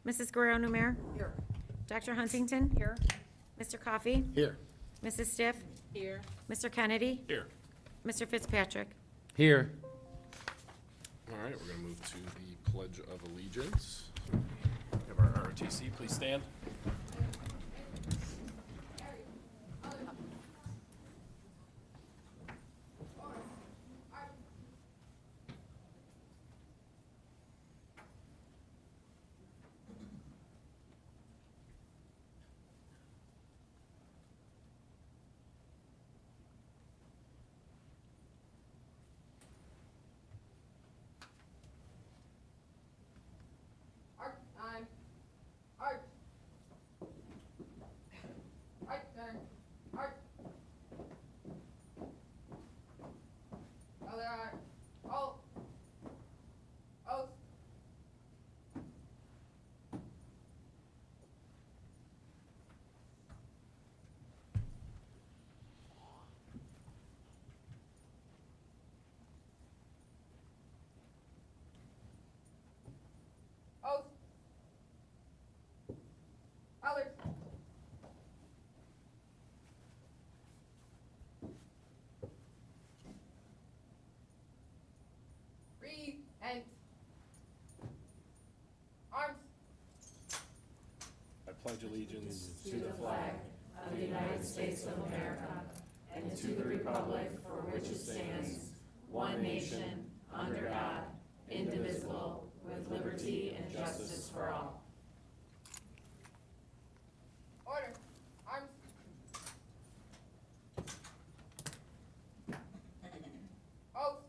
Mrs. Guerrero-Numer? Here. Dr. Huntington? Here. Mr. Coffey? Here. Mrs. Stiff? Here. Mr. Kennedy? Here. Mr. Fitzpatrick? Here. All right, we're going to move to the Pledge of Allegiance. Have our ROTC please stand. Art time. Art. Art turn. Art. Other art. Oh. Oh. Oh. Others. Breathe and arms. I pledge allegiance to the flag of the United States of America and to the republic for which it stands, one nation, under God, indivisible, with liberty and justice for all. Order. Arms. Oath.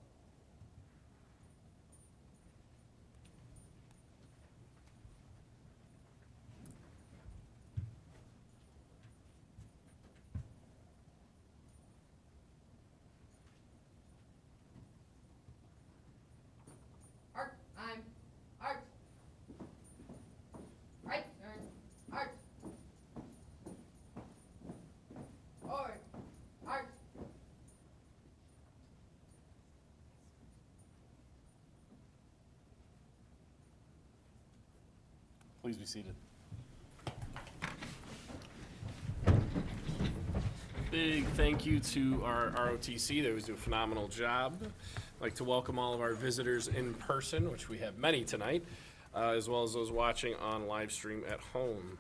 Art. I'm. Art. Right turn. Art. Or. Art. Please be seated. Big thank you to our ROTC. They always do a phenomenal job. I'd like to welcome all of our visitors in person, which we have many tonight, as well as those watching on live stream at home.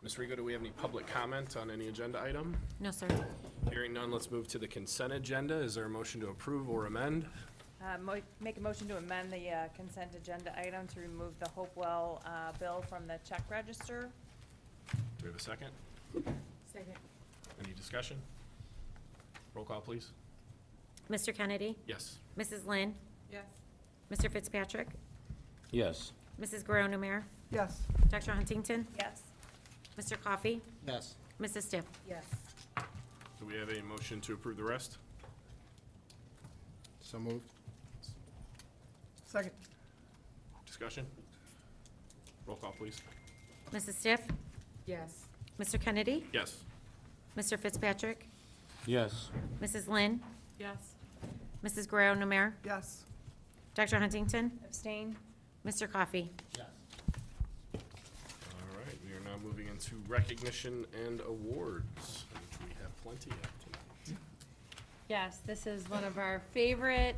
Ms. Rigo, do we have any public comment on any agenda item? No, sir. Hearing none, let's move to the consent agenda. Is there a motion to approve or amend? Make a motion to amend the consent agenda item to remove the Hopewell bill from the check register. Do we have a second? Second. Any discussion? Roll call, please. Mr. Kennedy? Yes. Mrs. Lynn? Yes. Mr. Fitzpatrick? Yes. Mrs. Guerrero-Numer? Yes. Dr. Huntington? Yes. Mr. Coffey? Yes. Mrs. Stiff? Yes. Do we have a motion to approve the rest? So moved. Second. Discussion? Roll call, please. Mrs. Stiff? Yes. Mr. Kennedy? Yes. Mr. Fitzpatrick? Yes. Mrs. Lynn? Yes. Mrs. Guerrero-Numer? Yes. Dr. Huntington? Abstain? Mr. Coffey? Yes. All right, we are now moving into recognition and awards, which we have plenty of tonight. Yes, this is one of our favorite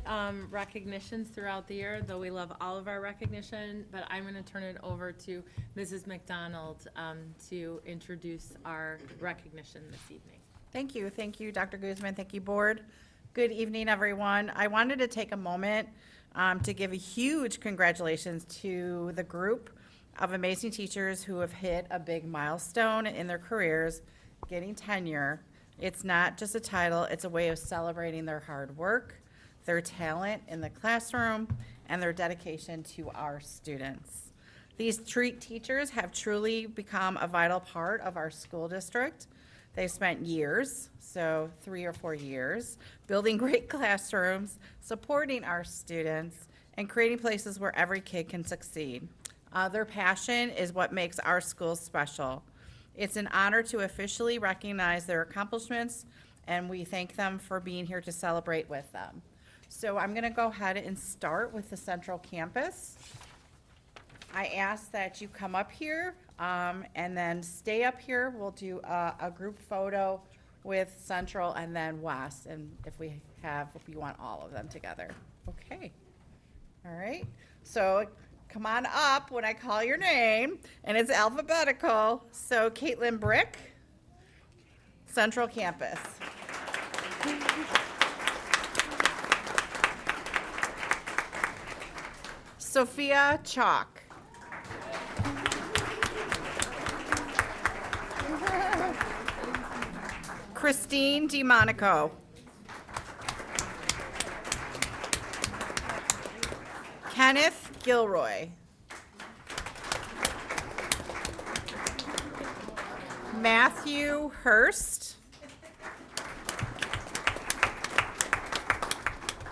recognitions throughout the year, though we love all of our recognition, but I'm going to turn it over to Mrs. McDonald to introduce our recognition this evening. Thank you, Dr. Guzman. Thank you, Board. Good evening, everyone. I wanted to take a moment to give a huge congratulations to the group of amazing teachers who have hit a big milestone in their careers, getting tenure. It's not just a title, it's a way of celebrating their hard work, their talent in the classroom, and their dedication to our students. These teachers have truly become a vital part of our school district. They've spent years, so 3 or 4 years, building great classrooms, supporting our students, and creating places where every kid can succeed. Their passion is what makes our schools special. It's an honor to officially recognize their accomplishments, and we thank them for being here to celebrate with them. So I'm going to go ahead and start with the Central Campus. I ask that you come up here, and then stay up here. We'll do a group photo with Central and then West, and if you want all of them together. Okay. All right. So come on up when I call your name, and it's alphabetical. So Caitlin Brick, Central Campus. Sophia Chalk. Christine DeMonico. Kenneth Gilroy. Matthew Hurst.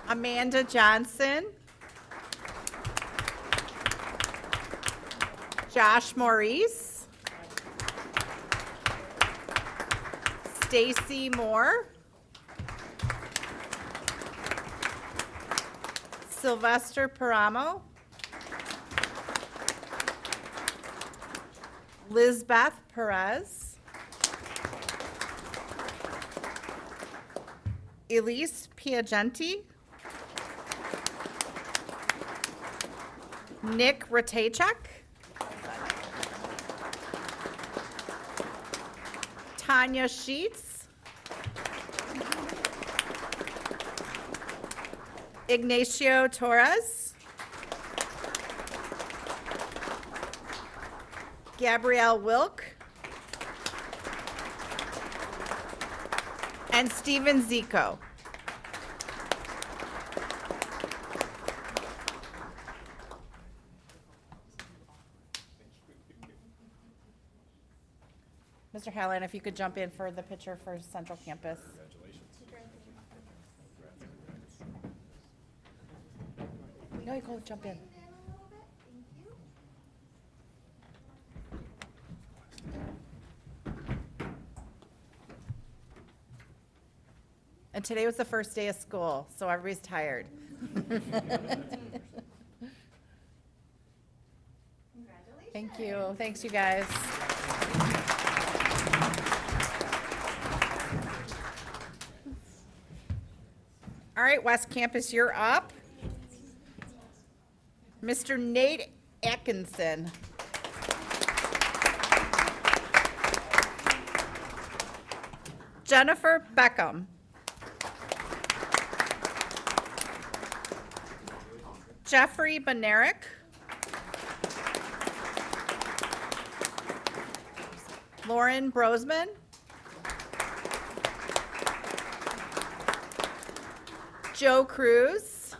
Amanda Johnson. Josh Maurice. Stacy Moore. Sylvester Paramo. Lizbeth Perez. Elise Piagenti. Nick Ratachek. Tanya Sheets. Ignacio Torres. Gabrielle Wilk. And Stephen Zico. Mr. Hallen, if you could jump in for the picture for Central Campus. No, you go jump in. And today was the first day of school, so everybody's tired. Thank you. Thanks, you guys. All right, West Campus, you're up. Mr. Nate Atkinson. Jennifer Beckham. Jeffrey Benerick. Lauren Brosman. Joe Cruz.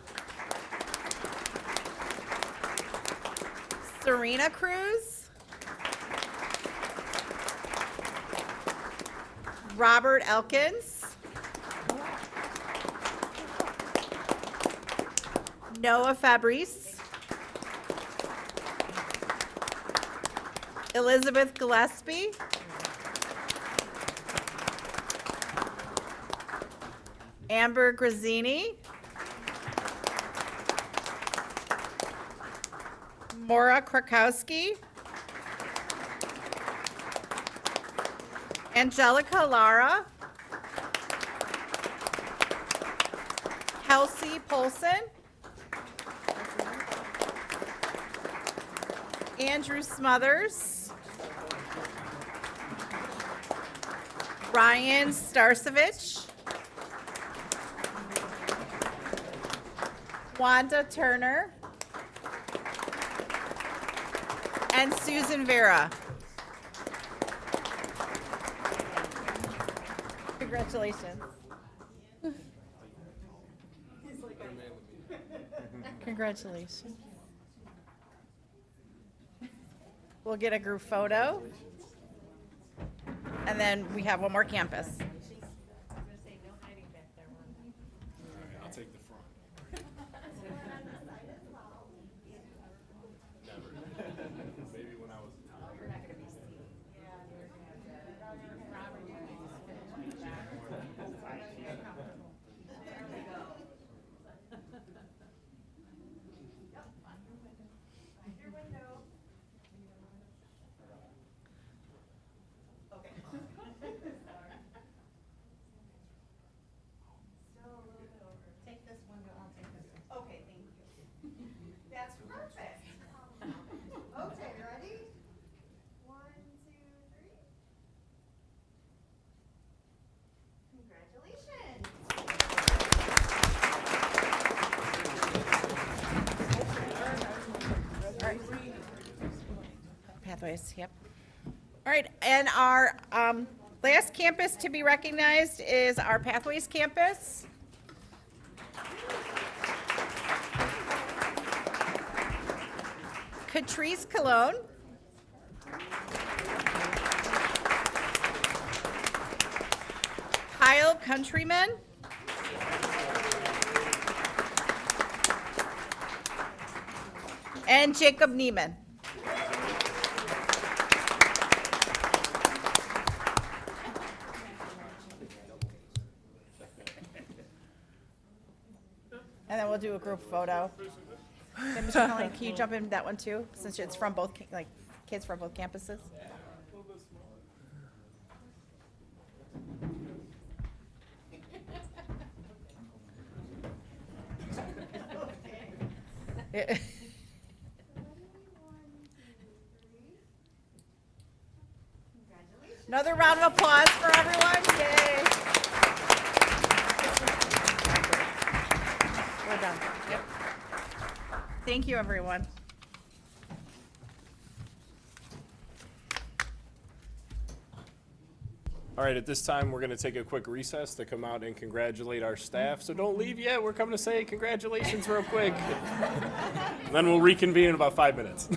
Serena Cruz. Robert Elkins. Noah Fabrice. Elizabeth Gillespie. Amber Grazzini. Maura Krakowski. Angelica Lara. Kelsey Polson. Andrew Smothers. Ryan Starcevich. Wanda Turner. And Susan Vera. Congratulations. Congratulations. We'll get a group photo. And then we have one more campus. I'll take the front. Never. Maybe when I was a toddler. Pathways, yep. All right, and our last campus to be recognized is our Pathways campus. Catrice Cologne. Kyle Countryman. And Jacob Neiman. And then we'll do a group photo. And Mr. Conley, can you jump in that one too, since it's from both, like, kids from both campuses? Yeah. Another round of applause for everyone. Yay. We're done. Yep. Thank you, everyone. All right, at this time, we're going to take a quick recess to come out and congratulate our staff. So don't leave yet. We're coming to say congratulations real quick. Then we'll reconvene in about 5 minutes.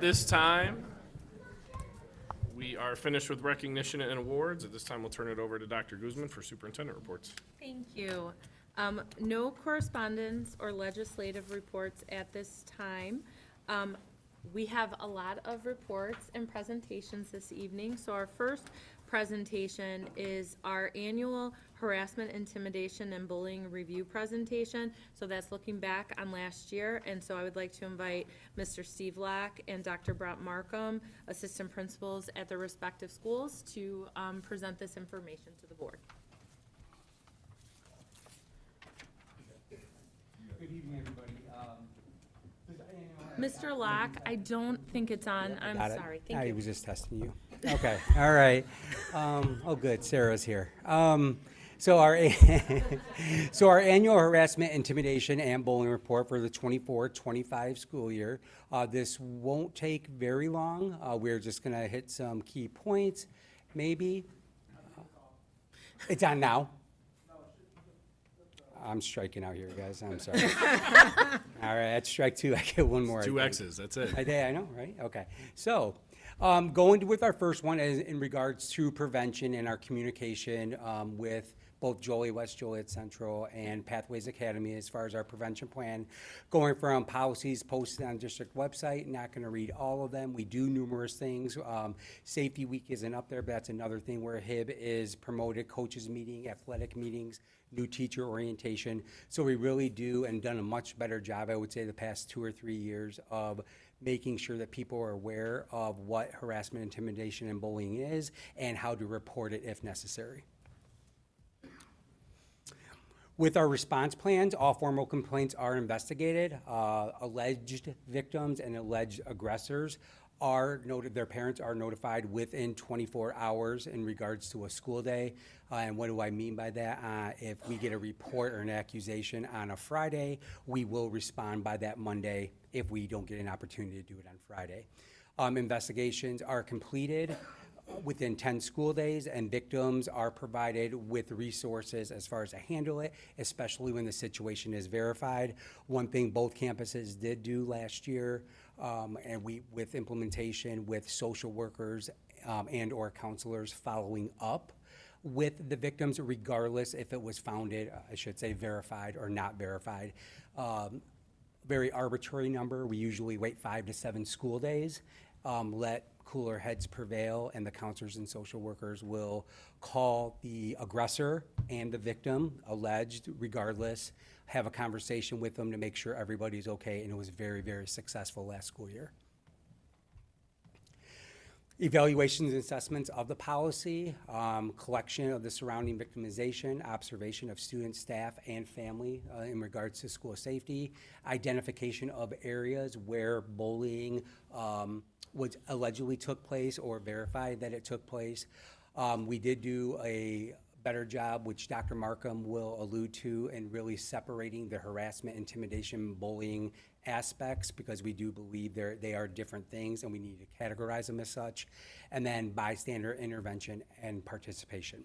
this time, we are finished with recognition and awards. At this time, we'll turn it over to Dr. Guzman for superintendent reports. Thank you. No correspondence or legislative reports at this time. We have a lot of reports and presentations this evening. So our first presentation is our annual harassment, intimidation, and bullying review presentation. So that's looking back on last year. And so I would like to invite Mr. Steve Lack and Dr. Brett Markham, assistant principals at their respective schools, to present this information to the board. Good evening, everybody. Mr. Locke, I don't think it's on. I'm Got it. sorry. Thank I you. was just testing you. Okay, all right. Oh, good, Sarah's here. So our annual harassment, intimidation, and bullying report for the 24-25 school year. This won't take very long. We're just gonna hit some key points, maybe. It's on now? I'm striking out here, guys, I'm sorry. All right, that's strike two, I get one more. I Two think. X's, that's it. I know, right? Okay. So, going with our first one is in regards to prevention and our communication with both Joliet, West Joliet Central, and Pathways Academy as far as our prevention plan. Going from policies posted on district website, not going to read all of them. We do numerous things. Safety Week isn't up there, but that's another thing where HIB is promoted, coaches meeting, athletic meetings, new teacher orientation. So we really do and done a much better job, I would say, the past 2 or 3 years of making sure that people are aware of what harassment, intimidation, and bullying is and how to report it if necessary. With our response plans, all formal complaints are investigated. Alleged victims and alleged aggressors are noted, their parents are notified within 24 hours in regards to a school day. And what do I mean by that? If we get a report or an accusation on a Friday, we will respond by that Monday if we don't get an opportunity to do it on Friday. Investigations are completed within 10 school days, and victims are provided with resources as far as to handle it, especially when the situation is verified. One thing both campuses did do last year, and we, with implementation with social workers and or counselors following up with the victims, regardless if it was founded, I should say verified or not verified. Very arbitrary number. We usually wait 5 to 7 school days. Let cooler heads prevail, and the counselors and social workers will call the aggressor and the victim, alleged, regardless, have a conversation with them to make sure everybody's okay, and it was very, very successful last school year. Evaluations and assessments of the policy, collection of the surrounding victimization, observation of students, staff, and family in regards to school safety, identification of areas where bullying was allegedly took place or verified that it took place. We did do a better job, which Dr. Markham will allude to, in really separating the harassment, intimidation, bullying aspects, because we do believe they are different things and we need to categorize them as such. And then bystander intervention and participation.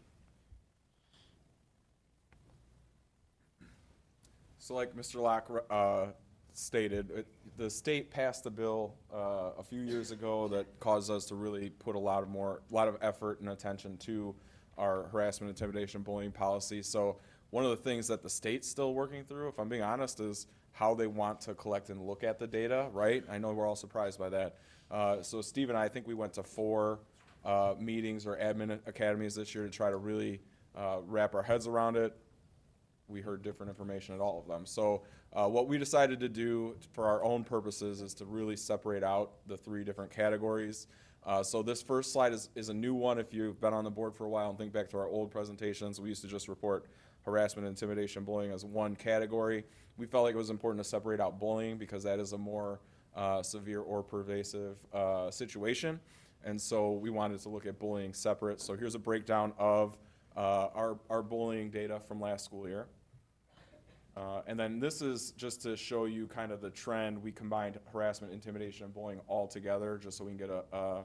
So like Mr. Locke stated, the state passed a bill a few years ago that caused us to really put a lot of effort and attention to our harassment, intimidation, bullying policy. So one of the things that the state's still working through, if I'm being honest, is how they want to collect and look at the data, right? I know we're all surprised by that. So Steve and I think we went to 4 meetings or admin academies this year to try to really wrap our heads around it. We heard different information at all of them. So what we decided to do for our own purposes is to really separate out the 3 different categories. So this first slide is a new one. If you've been on the board for a while and think back to our old presentations, we used to just report harassment, intimidation, bullying as one category. We felt like it was important to separate out bullying because that is a more severe or pervasive situation. And so we wanted to look at bullying separate. So here's a breakdown of our bullying data from last school year. And then this is just to show you kind of the trend. We combined harassment, intimidation, and bullying all together just so we can get a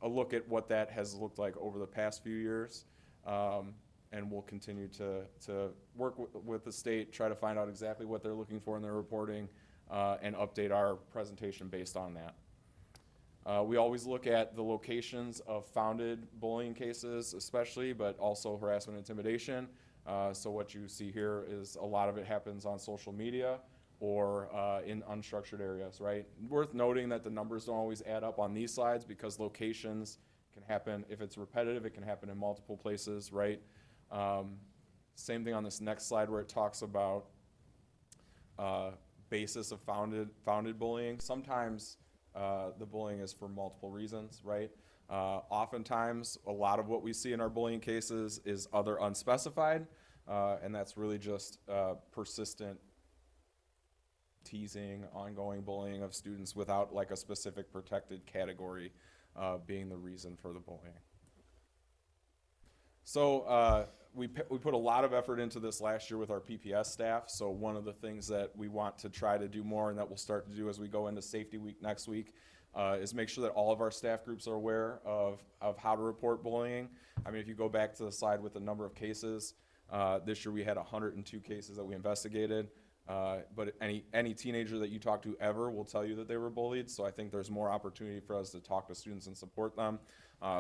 look at what that has looked like over the past few years. And we'll continue to work with the state, try to find out exactly what they're looking for in their reporting, and update our presentation based on that. We always look at the locations of founded bullying cases especially, but also harassment and intimidation. So what you see here is a lot of it happens on social media or in unstructured areas, right? Worth noting that the numbers don't always add up on these slides because locations can happen, if it's repetitive, it can happen in multiple places, right? Same thing on this next slide where it talks about basis of founded bullying. Sometimes the bullying is for multiple reasons, right? Oftentimes, a lot of what we see in our bullying cases is other unspecified, and that's really just persistent teasing, ongoing bullying of students without like a specific protected category being the reason for the bullying. So we put a lot of effort into this last year with our PPS staff. So one of the things that we want to try to do more and that we'll start to do as we go into Safety Week next week is make sure that all of our staff groups are aware of how to report bullying. I mean, if you go back to the slide with the number of cases, this year we had 102 cases that we investigated. But any teenager that you talk to ever will tell you that they were bullied. So I think there's more opportunity for us to talk to students and support them.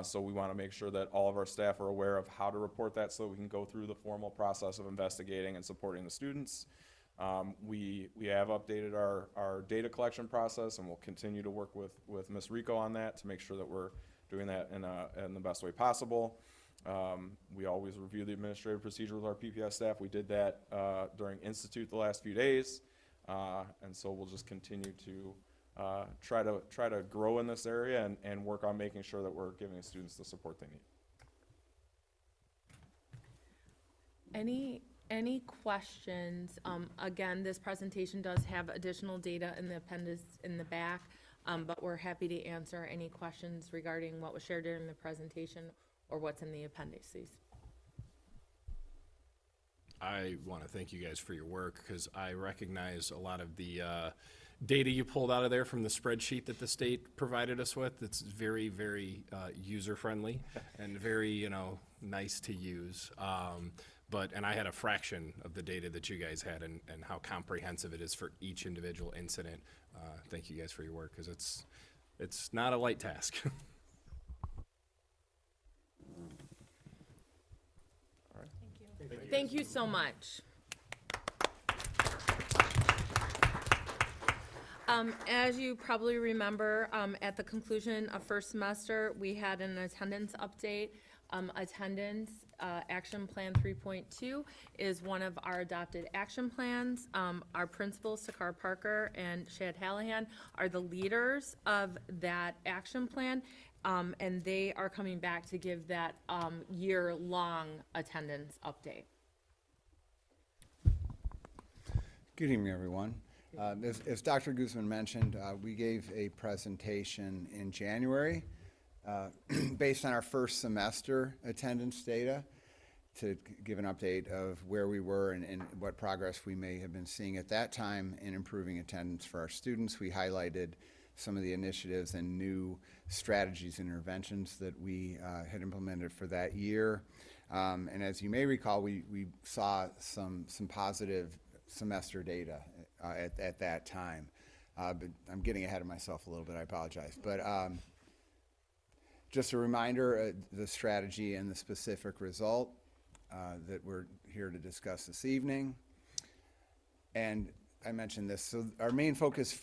So we want to make sure that all of our staff are aware of how to report that so that we can go through the formal process of investigating and supporting the students. We have updated our data collection process, and we'll continue to work with Ms. Rico on that to make sure that we're doing that in the best way possible. We always review the administrative procedure with our PPS staff. We did that during Institute the last few days, and so we'll just continue to try to grow in this area and work on making sure that we're giving students the support they need. Any questions? Again, this presentation does have additional data in the appendix in the back, but we're happy to answer any questions regarding what was shared during the presentation or what's in the appendices. I want to thank you guys for your work because I recognize a lot of the data you pulled out of there from the spreadsheet that the state provided us with. It's very, very user-friendly and very, nice to use. And I had a fraction of the data that you guys had and how comprehensive it is for each individual incident. Thank you guys for your work because it's not a light task. Thank you so much. As you probably remember, at the conclusion of first semester, we had an attendance update. Attendance Action Plan 3.2 is one of our adopted action plans. Our principals, Sakar Parker and Shad Hallahan, are the leaders of that action plan, and they are coming back to give that year-long attendance update. Good evening, everyone. As Dr. Guzman mentioned, we gave a presentation in January based on our first semester attendance data to give an update of where we were and what progress we may have been seeing at that time in improving attendance for our students. We highlighted some of the initiatives and new strategies and interventions that we had implemented for that year. And as you may recall, we saw some positive semester data at that time. But I'm getting ahead of myself a little bit, I apologize. But just a reminder, the strategy and the specific result that we're here to discuss this evening. And I mentioned this, so our main focus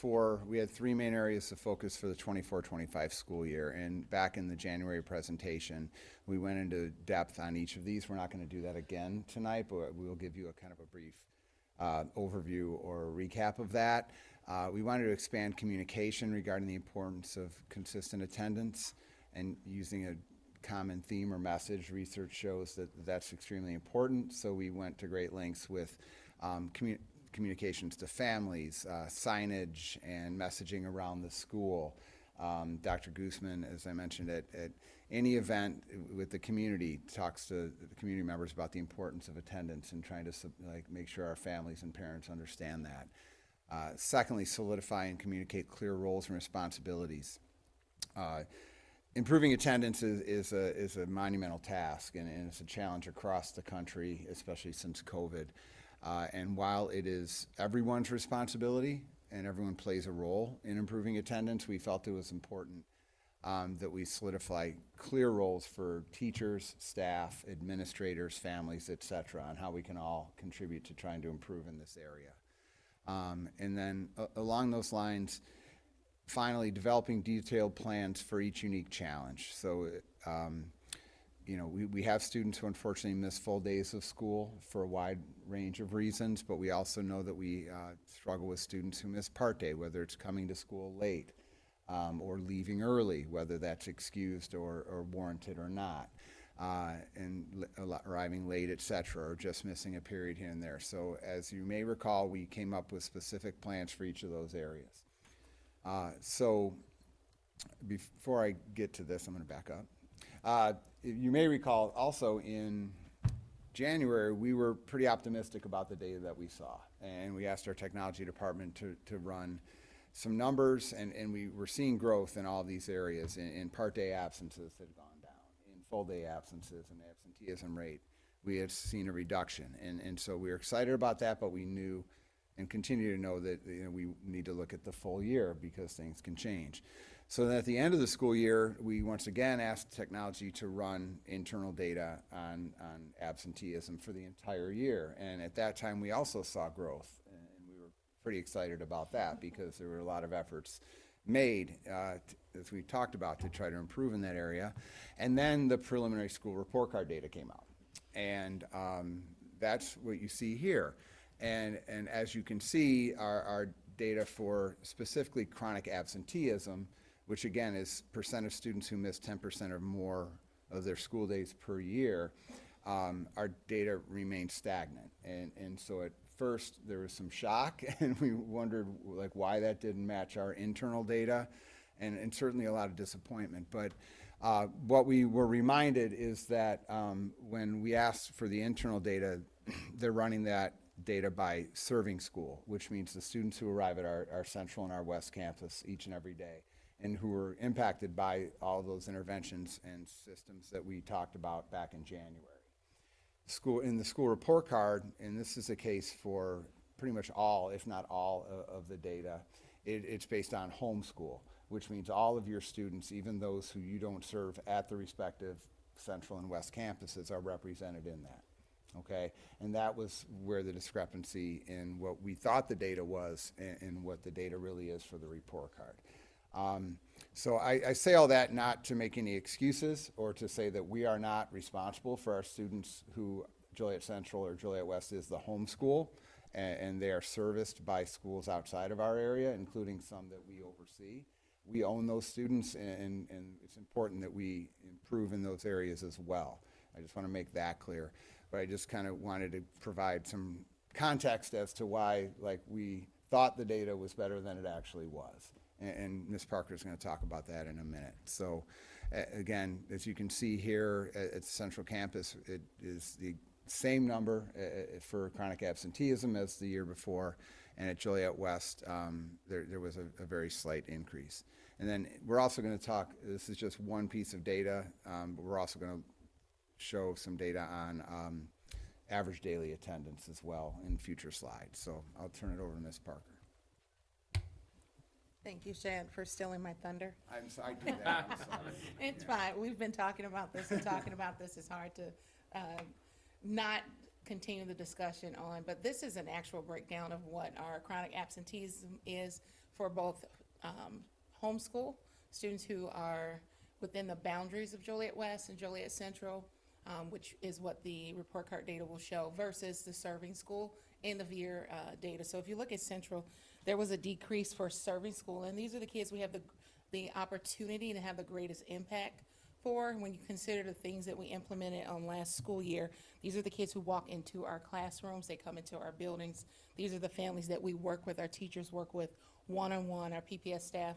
we had three main areas of focus for the 24-25 school year. And back in the January presentation, we went into depth on each of these. We're not going to do that again tonight, but we will give you a kind of a brief overview or a recap of that. We wanted to expand communication regarding the importance of consistent attendance and using a common theme or message. Research shows that that's extremely important, so we went to great lengths with communications to families, signage, and messaging around the school. Dr. Guzman, as I mentioned, at any event with the community, talks to the community members about the importance of attendance and trying to make sure our families and parents understand that. Secondly, solidify and communicate clear roles and responsibilities. Improving attendance is a monumental task, and it's a challenge across the country, especially since COVID. And while it is everyone's responsibility and everyone plays a role in improving attendance, we felt it was important that we solidify clear roles for teachers, staff, administrators, families, et cetera, on how we can all contribute to trying to improve in this area. And then along those lines, finally, developing detailed plans for each unique challenge. So, you know, we have students who unfortunately miss full days of school for a wide range of reasons, but we also know that we struggle with students who miss part day, whether it's coming to school late or leaving early, whether that's excused or warranted or not, and arriving late, et cetera, or just missing a period here and there. So as you may recall, we came up with specific plans for each of those areas. So before I get to this, I'm going to back up. You may recall also in January, we were pretty optimistic about the data that we saw. And we asked our technology department to run some numbers, and we were seeing growth in all these areas. In part day absences had gone down. In full day absences and absenteeism rate, we had seen a reduction. And so we were excited about that, but we knew and continue to know that, you know, we need to look at the full year because things can change. So then at the end of the school year, we once again asked technology to run internal data on absenteeism for the entire year. And at that time, we also saw growth. And we were pretty excited about that because there were a lot of efforts made, as we talked about, to try to improve in that area. And then the preliminary school report card data came out. And that's what you see here. And as you can see, our data for specifically chronic absenteeism, which again is percent of students who miss 10% or more of their school days per year, our data remained stagnant. And so at first there was some shock and we wondered like why that didn't match our internal data, and certainly a lot of disappointment. But what we were reminded is that when we asked for the internal data, they're running that data by serving school, which means the students who arrive at our central and our west campus each and every day and who were impacted by all those interventions and systems that we talked about back in January. In the school report card, and this is the case for pretty much all, if not all, of the data, it's based on homeschool, which means all of your students, even those who you don't serve at the respective central and west campuses, are represented in that. Okay, and that was where the discrepancy in what we thought the data was and what the data really is for the report card. So I say all that not to make any excuses or to say that we are not responsible for our students who Joliet Central or Joliet West is the home school, and they are serviced by schools outside of our area, including some that we oversee. We own those students, and it's important that we improve in those areas as well. I just want to make that clear. But I just kind of wanted to provide some context as to why, like, we thought the data was better than it actually was. And Ms. Parker is going to talk about that in a minute. So, again, as you can see here at the Central Campus, it is the same number for chronic absenteeism as the year before. And at Joliet West, there was a very slight increase. And then we're also going to talk, this is just one piece of data, but we're also going to show some data on average daily attendance as well in future slides. So I'll turn it over to Ms. Parker. Thank you, Shan, for stealing my thunder. I'm sorry, I did that, I'm sorry. It's fine. We've been talking about this and talking about this. It's hard to not continue the discussion on, but this is an actual breakdown of what our chronic absenteeism is for both homeschool students who are within the boundaries of Joliet West and Joliet Central, which is what the report card data will show, versus the serving school end of year data. So if you look at Central, there was a decrease for serving school, and these are the kids we have the opportunity to have the greatest impact for when you consider the things that we implemented on last school year. These are the kids who walk into our classrooms, they come into our buildings. These are the families that we work with, our teachers work with one-on-one, our PPS staff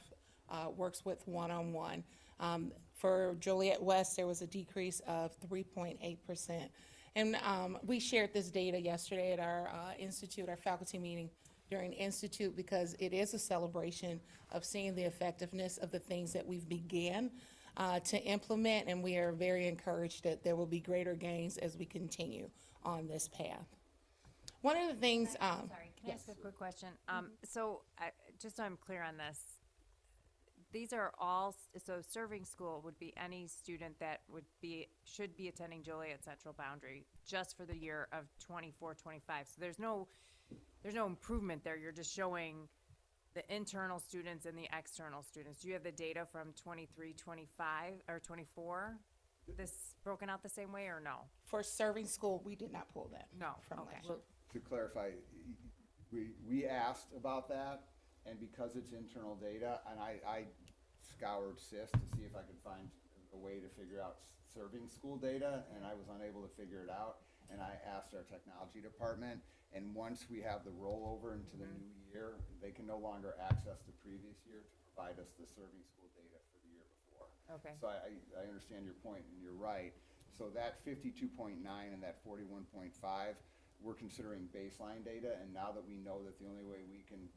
works with one-on-one. For Joliet West, there was a decrease of 3.8%. And we shared this data yesterday at our institute, our faculty meeting during Institute, because it is a celebration of seeing the effectiveness of the things that we've began to implement, and we are very encouraged that there will be greater gains as we continue on this path. One of the things, Sorry, can I yes. ask a quick question? So, just so I'm clear on this, these are all, so serving school would be any student that should be attending Joliet Central Boundary just for the year of 24, 25. So there's no improvement there. You're just showing the internal students and the external students. Do you have the data from 23, 25, or 24? This broken out the same way or no? For serving school, we did not pull that. No, From okay. last year. To clarify, we asked about that, and because it's internal data, and I scoured SIS to see if I could find a way to figure out serving school data, and I was unable to figure it out. And I asked our technology department, and once we have the rollover into the new year, they can no longer access the previous year to provide us the serving school data for the year before. Okay. So I understand your point, and you're right. So that 52.9 and that 41.5, we're considering baseline data, and now that we know that the only way we can,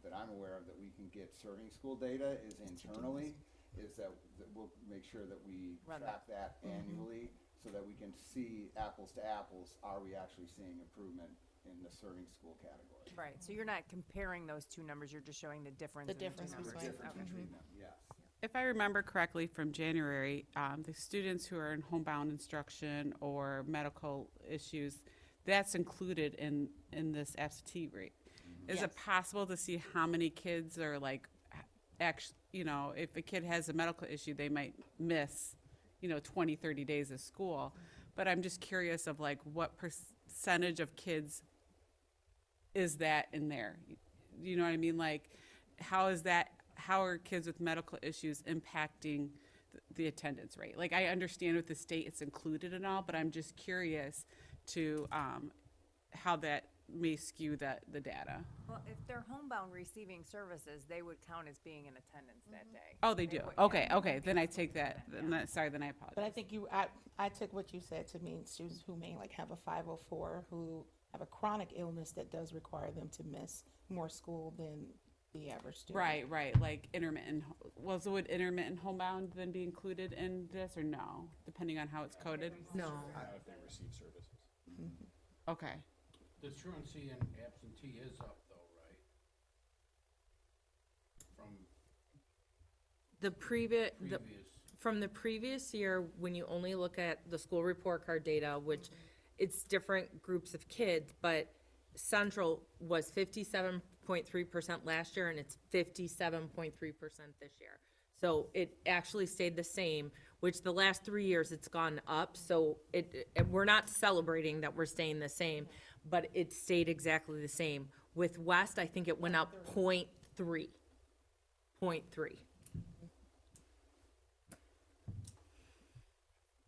that I'm aware of, that we can get serving school data is internally, is that we'll make sure that we Run track that annually, so that we can see apples to apples, are we actually seeing improvement in the serving school category? Right, so you're not comparing those two numbers, you're just showing the difference The in the two difference numbers. between- Difference in treatment, yes. If I remember correctly from January, the students who are in homebound instruction or medical issues, that's included in this absentee rate. Is it possible to see how many kids are like, actually, if a kid has a medical issue, they might miss, 20, 30 days of school. But I'm just curious of like, what percentage of kids is that in there? You know what I mean? Like, how are kids with medical issues impacting the attendance rate? Like, I understand with the state it's included and all, but I'm just curious to how that may skew the data. Well, if they're homebound receiving services, they would count as being in attendance that day. Oh, they do? would, Okay, yeah. okay, then I take that. Sorry, then I apologize. But I think I took what you said to mean students who may like have a 504, who have a chronic illness that does require them to miss more school than the average student. Right, like intermittent. Well, so would intermittent homebound then be included in this or no, depending on how it's coded? No. If they receive services. Okay. The truancy and absentee is up though, right? From The previous, previous. from the previous year, when you only look at the school report card data, which it's different groups of kids, but Central was 57.3% last year, and it's 57.3% this year. So it actually stayed the same, which the last 3 years it's gone up. So we're not celebrating that we're staying the same, but it stayed exactly the same. With West, I think it went up 0.3. 0.3.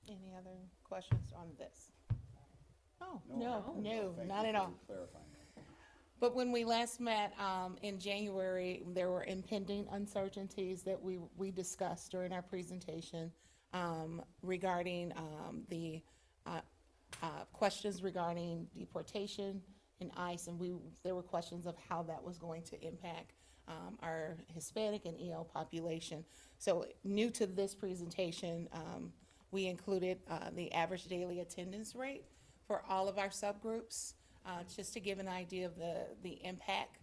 Any other questions on this? Oh, no, Thank not you at for all. clarifying that. But when we last met in January, there were impending uncertainties that we discussed during our presentation regarding the questions regarding deportation and ICE, and there were questions of how that was going to impact our Hispanic and EL population. So new to this presentation, we included the average daily attendance rate for all of our subgroups, just to give an idea of the impact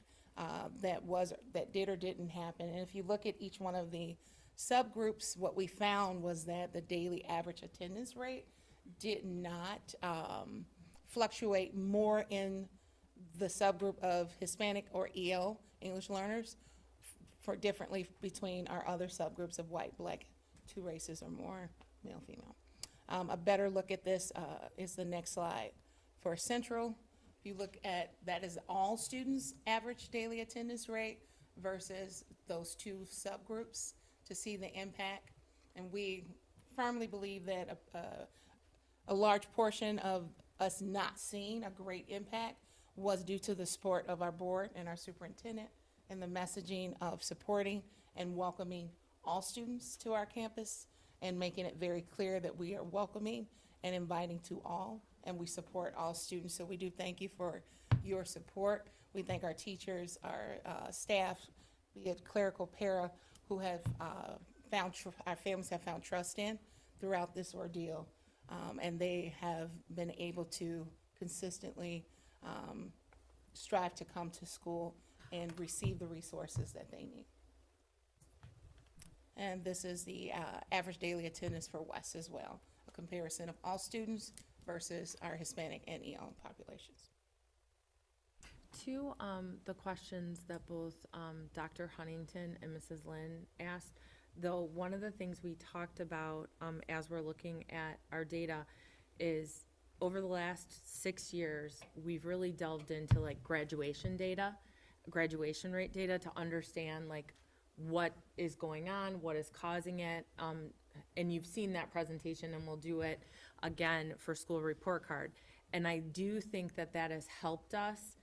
that did or didn't happen. And if you look at each one of the subgroups, what we found was that the daily average attendance rate did not fluctuate more in the subgroup of Hispanic or EL, English learners, for differently between our other subgroups of white, black, two races or more, male, female. A better look at this is the next slide. For Central, if you look at, that is all students' average daily attendance rate versus those two subgroups to see the impact. And we firmly believe that a large portion of us not seeing a great impact was due to the support of our board and our superintendent and the messaging of supporting and welcoming all students to our campus and making it very clear that we are welcoming and inviting to all, and we support all students. So we do thank you for your support. We thank our teachers, our staff, be it clerical, para, who have our families have found trust in throughout this ordeal. And they have been able to consistently strive to come to school and receive the resources that they need. And this is the average daily attendance for West as well, a comparison of all students versus our Hispanic and EL populations. To the questions that both Dr. Huntington and Mrs. Lynn asked, though, one of the things we talked about as we're looking at our data is over the last 6 years, we've really delved into like graduation rate data to understand like what is going on, what is causing it. And you've seen that presentation, and we'll do it again for school report card. And I do think that that has helped us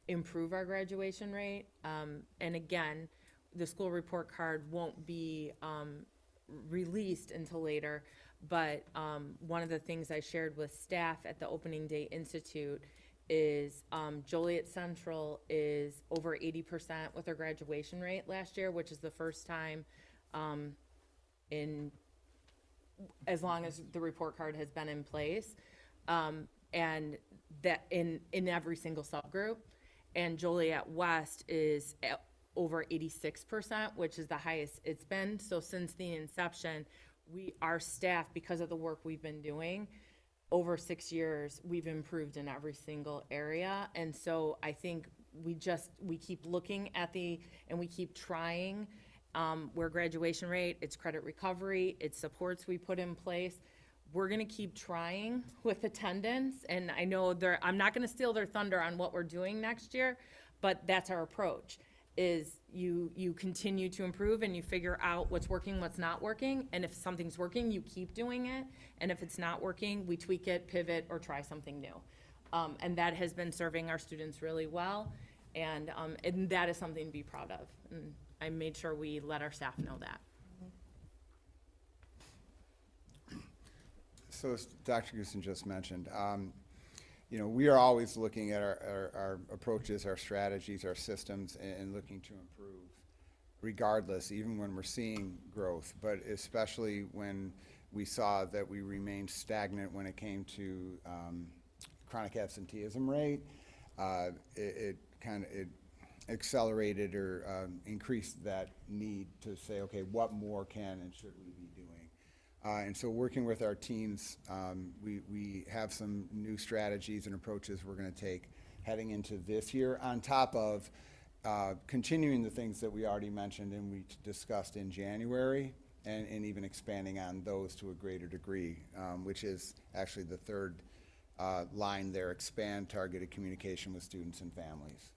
improve our graduation rate. And again, the school report card won't be released until later, but one of the things I shared with staff at the Opening Day Institute is Joliet Central is over 80% with their graduation rate last year, which is the first time in as long as the report card has been in place, and that in every single subgroup. And Joliet West is at over 86%, which is the highest it's been. So since the inception, our staff, because of the work we've been doing over 6 years, we've improved in every single area. And so I think we keep looking at and we keep trying where graduation rate, it's credit recovery, it's supports we put in place. We're gonna keep trying with attendance, and I know I'm not gonna steal their thunder on what we're doing next year, but that's our approach, is you continue to improve and you figure out what's working, what's not working, and if something's working, you keep doing it, and if it's not working, we tweak it, pivot, or try something new. And that has been serving our students really well, and that is something to be proud of. And I made sure we let our staff know that. So as Dr. Goosen just mentioned, we are always looking at our approaches, our strategies, our systems, and looking to improve regardless, even when we're seeing growth, but especially when we saw that we remained stagnant when it came to chronic absenteeism rate. It accelerated or increased that need to say, okay, what more can and should we be doing? And so working with our teams, we have some new strategies and approaches we're going to take heading into this year, on top of continuing the things that we already mentioned and we discussed in January, and even expanding on those to a greater degree, which is actually the third line there: expand targeted communication with students and families.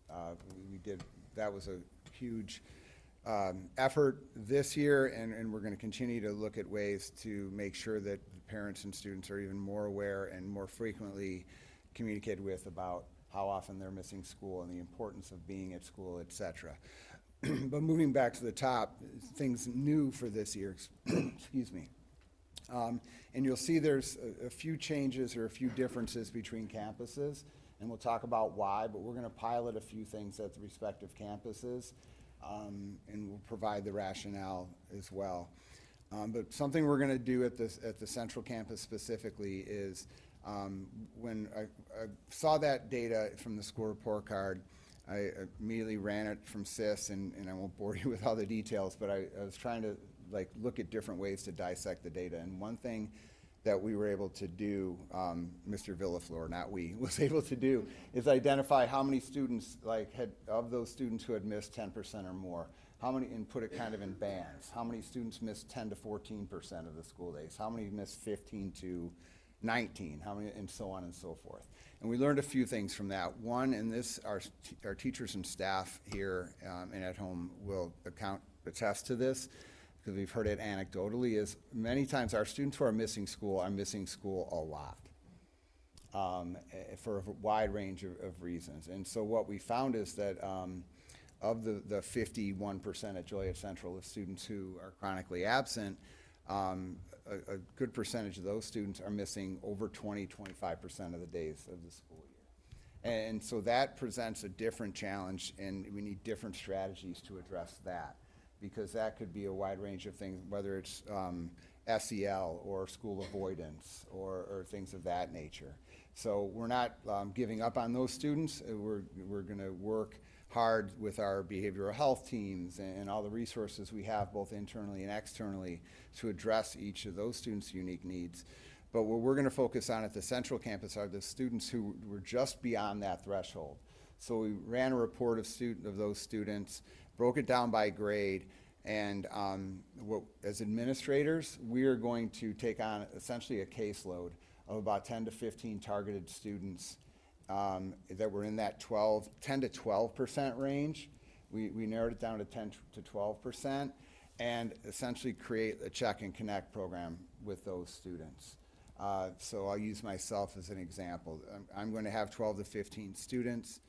That was a huge effort this year, and we're going to continue to look at ways to make sure that parents and students are even more aware and more frequently communicated with about how often they're missing school and the importance of being at school, et cetera. But moving back to the top, things new for this year, excuse me. And you'll see there's a few changes or a few differences between campuses, and we'll talk about why, but we're going to pilot a few things at the respective campuses, and we'll provide the rationale as well. But something we're going to do at the Central Campus specifically is, when I saw that data from the school report card, I immediately ran it from SIS, and I won't bore you with all the details, but I was trying to look at different ways to dissect the data. And one thing that we were able to do, Mr. Villaflor, not we, was able to do, is identify how many students, of those students who had missed 10% or more, how many, and put it kind of in bands. How many students missed 10 to 14% of the school days? How many missed 15 to 19? How many, and so on and so forth. And we learned a few things from that. One, and this, our teachers and staff here and at home will attest to this, because we've heard it anecdotally, is many times our students who are missing school a lot, for a wide range of reasons. And so what we found is that of the 51% at Joliet Central of students who are chronically absent, a good percentage of those students are missing over 25% of the days of the school year. And so that presents a different challenge, and we need different strategies to address that, because that could be a wide range of things, whether it's SEL or school avoidance or things of that nature. So we're not giving up on those students. We're going to work hard with our behavioral health teams and all the resources we have both internally and externally to address each of those students' unique needs. But what we're going to focus on at the central campus are the students who were just beyond that threshold. So we ran a report of those students, broke it down by grade, and as administrators, we are going to take on essentially a caseload of about 10 to 15 targeted students that were in that 10 to 12% range. We narrowed it down to 10 to 12%, and essentially create a check and connect program with those students. So I'll use myself as an example. I'm going to have 12 to 15 students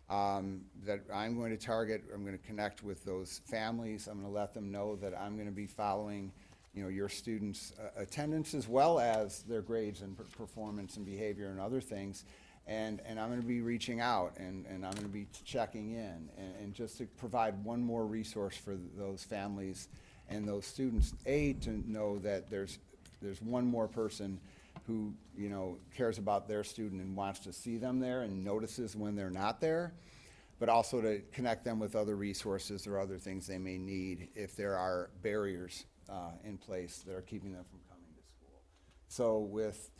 that I'm going to target. I'm going to connect with those families. I'm going to let them know that I'm going to be following, your students' attendance as well as their grades and performance and behavior and other things. And I'm going to be reaching out and I'm going to be checking in and just to provide one more resource for those families and those students, to know that there's one more person who, cares about their student and wants to see them there and notices when they're not there, but also to connect them with other resources or other things they may need if there are barriers in place that are keeping them from coming to school. So with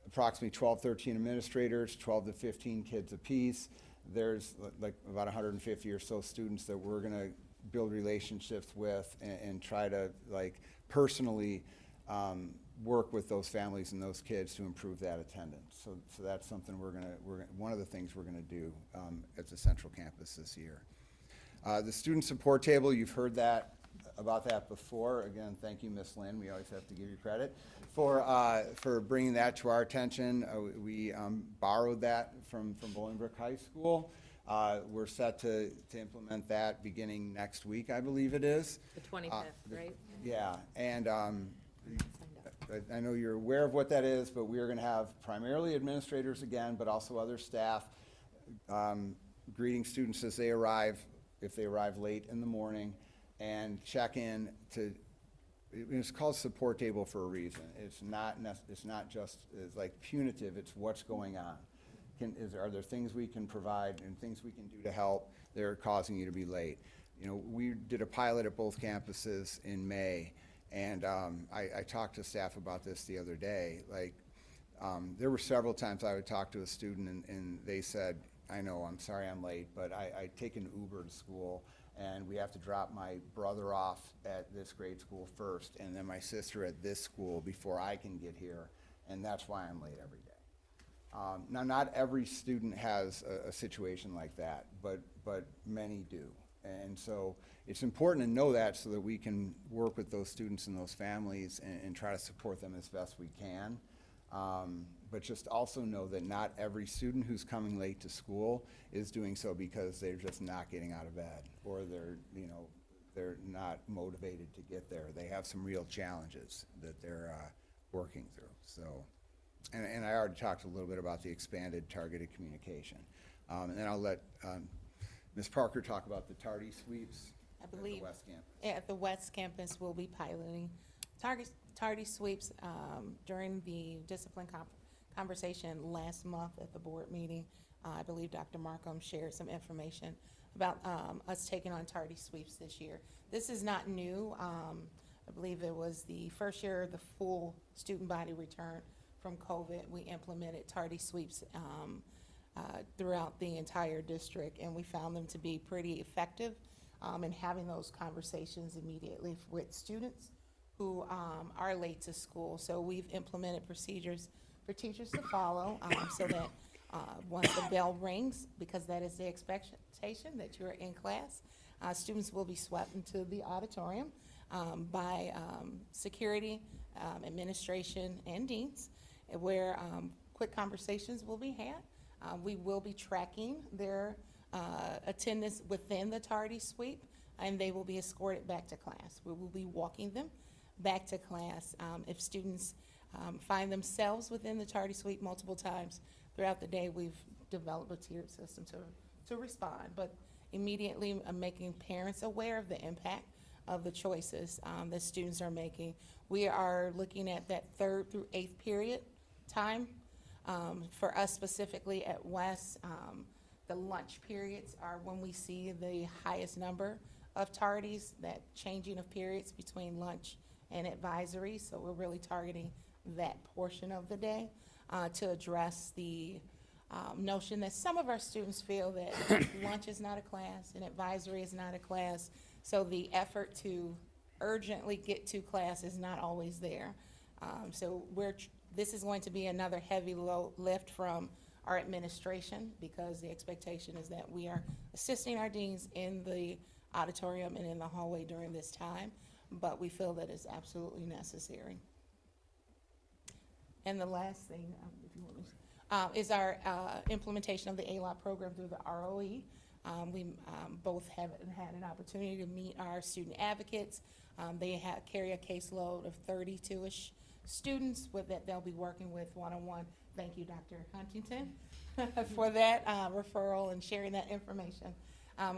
approximately 12, 13 administrators, 12 to 15 kids apiece, there's like about 150 or so students that we're going to build relationships with and try to personally work with those families and those kids to improve that attendance. So that's something one of the things we're gonna do at the central campus this year. The student support table, you've heard about that before. Again, thank you, Ms. Lynn. We always have to give you credit for bringing that to our attention. We borrowed that from Bolingbrook High School. We're set to implement that beginning next week, I believe it is. The 25th, right? Yeah, and I know you're aware of what that is, but we are going to have primarily administrators again, but also other staff greeting students as they arrive, if they arrive late in the morning, and check in to. It's called support table for a reason. It's not just like punitive. It's what's going on. Are there things we can provide and things we can do to help that are causing you to be late? We did a pilot at both campuses in May. And I talked to staff about this the other day. There were several times I would talk to a student and they said, I know, I'm sorry I'm late, but I take an Uber to school and we have to drop my brother off at this grade school first and then my sister at this school before I can get here, and that's why I'm late every day. Now, not every student has a situation like that, but many do. And so it's important to know that so that we can work with those students and those families and try to support them as best we can. But just also know that not every student who's coming late to school is doing so because they're just not getting out of bed or they're not motivated to get there. They have some real challenges that they're working through. So, and I already talked a little bit about the expanded targeted communication. And then I'll let Ms. Parker talk about the tardy sweeps I believe at the West Campus. at the West Campus, we'll be piloting tardy sweeps during the discipline conversation last month at the board meeting. I believe Dr. Markham shared some information about us taking on tardy sweeps this year. This is not new. I believe it was the first year of the full student body return from COVID. We implemented tardy sweeps throughout the entire district, and we found them to be pretty effective in having those conversations immediately with students who are late to school. So we've implemented procedures for teachers to follow so that once the bell rings, because that is the expectation that you're in class, students will be swept into the auditorium by security, administration, and deans, where quick conversations will be had. We will be tracking their attendance within the tardy sweep, and they will be escorted back to class. We will be walking them back to class. If students find themselves within the tardy sweep multiple times throughout the day, we've developed a tiered system to respond, but immediately making parents aware of the impact of the choices that students are making. We are looking at that 3rd through 8th period time. For us specifically at West, the lunch periods are when we see the highest number of tardies, that changing of periods between lunch and advisory. So we're really targeting that portion of the day to address the notion that some of our students feel that lunch is not a class and advisory is not a class. So the effort to urgently get to class is not always there. So this is going to be another heavy lift from our administration, because the expectation is that we are assisting our deans in the auditorium and in the hallway during this time, but we feel that it's absolutely necessary. And the last thing, if you want me, is our implementation of the ALOT program through the ROE. We both have had an opportunity to meet our student advocates. They carry a caseload of 32-ish students that they'll be working with one-on-one. Thank you, Dr. Huntington, for that referral and sharing that information.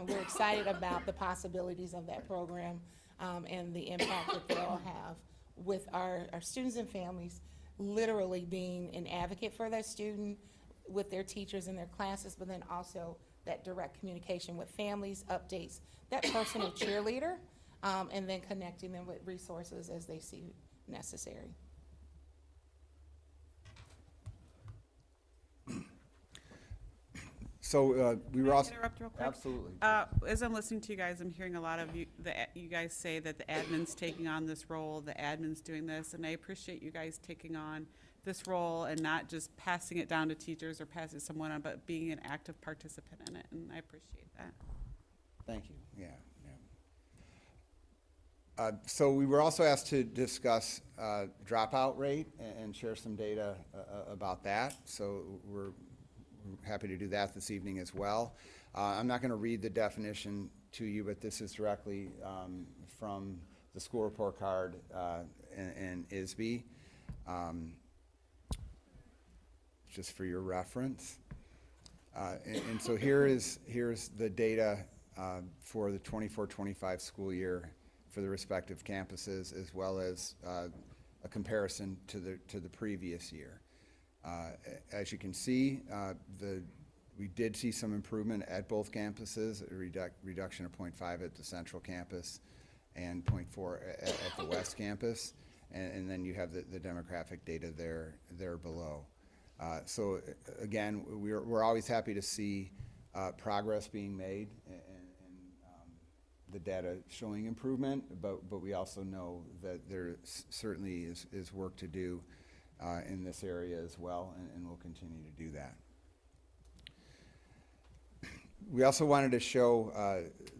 We're excited about the possibilities of that program and the impact that they'll have with our students and families, literally being an advocate for their student with their teachers in their classes, but then also that direct communication with families, updates, that personal cheerleader, and then connecting them with resources as they see necessary. So we were also. Interrupt real quick? Absolutely. As I'm listening to you guys, I'm hearing a lot of you guys say that the admin's taking on this role, the admin's doing this, and I appreciate you guys taking on this role and not just passing it down to teachers or passing someone on, but being an active participant in it, and I appreciate that. Thank you. Yeah. So we were also asked to discuss dropout rate and share some data about that. So we're happy to do that this evening as well. I'm not going to read the definition to you, but this is directly from the school report card in ISB, just for your reference. And so here's the data for the 24-25 school year for the respective campuses, as well as a comparison to the previous year. As you can see, we did see some improvement at both campuses, a reduction of 0.5 at the central campus and 0.4 at the west campus, and then you have the demographic data there below. So again, we're always happy to see progress being made and the data showing improvement, but we also know that there certainly is work to do in this area as well, and we'll continue to do that. We also wanted to show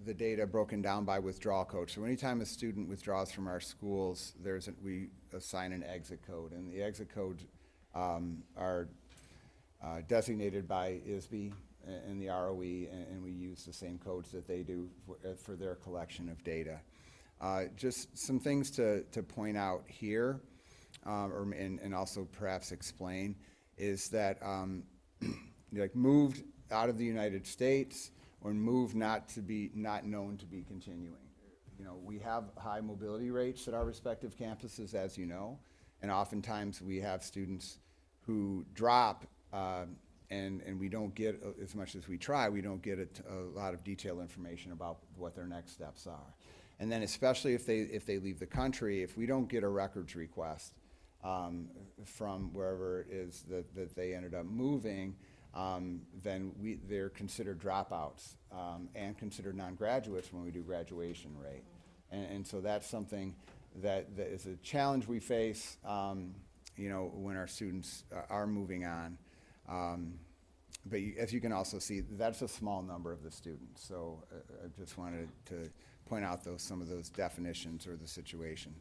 the data broken down by withdrawal code. So anytime a student withdraws from our schools, we assign an exit code, and the exit codes are designated by ISB and the ROE, and we use the same codes that they do for their collection of data. Just some things to point out here, and also perhaps explain, is that like moved out of the United States or moved not known to be continuing. You know, we have high mobility rates at our respective campuses, as you know, and oftentimes we have students who drop and we don't get, as much as we try, we don't get a lot of detailed information about what their next steps are. And then especially if they leave the country, if we don't get a records request from wherever it is that they ended up moving, then they're considered dropouts and considered non-graduates when we do graduation rate. And so that's something that is a challenge we face, you know, when our students are moving on. But as you can also see, that's a small number of the students. So I just wanted to point out some of those definitions or the situation.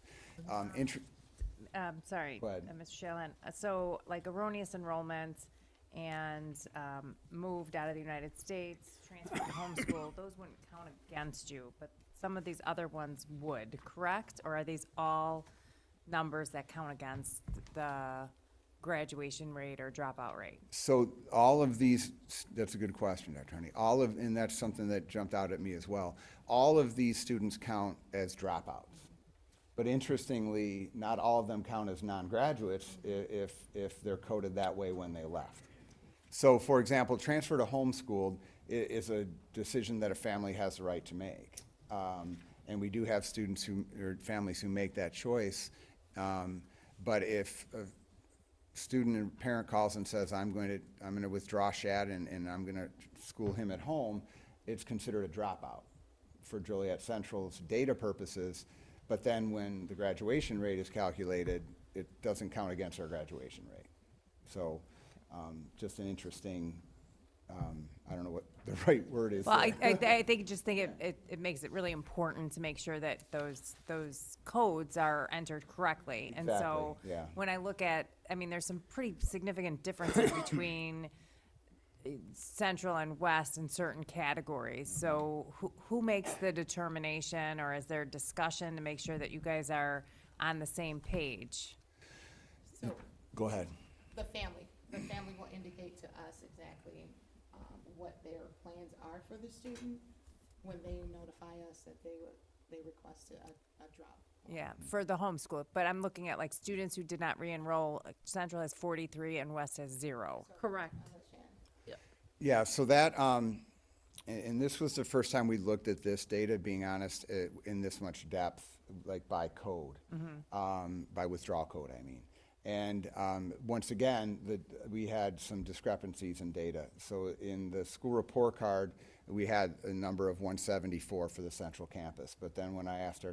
Sorry, Go ahead. Mr. Shalin. So like erroneous enrollment and moved out of the United States, transferred to homeschool, those wouldn't count against you, but some of these other ones would, correct? Or are these all numbers that count against the graduation rate or dropout rate? So all of these, that's a good question, Dr. Honey. And that's something that jumped out at me as well. All of these students count as dropouts. But interestingly, not all of them count as non-graduates if they're coded that way when they left. So for example, transfer to homeschooled, is a decision that a family has the right to make. And we do have students or families who make that choice. But if a student or parent calls and says, I'm going to withdraw Shad and I'm going to school him at home, it's considered a dropout for Joliet Central's data purposes. But then when the graduation rate is calculated, it doesn't count against our graduation rate. So just an interesting, I don't know what the right word is. Well, there. I think it makes it really important to make sure that those codes are entered correctly. And so Exactly, yeah. when I look at, I mean, there's some pretty significant differences between Central and West in certain categories. So who makes the determination, or is there discussion to make sure that you guys are on the same page? So Go ahead. the family will indicate to us exactly what their plans are for the student when they notify us that they requested a drop. Yeah, for the homeschool, but I'm looking at like students who did not re-enroll. Central has 43 and West has 0. Correct. Yeah, so that, and this was the first time we looked at this data, being honest, in this much depth, like by code, by withdrawal code, I mean. And once again, we had some discrepancies in data. So in the school report card, we had a number of 174 for the Central campus. But then when I asked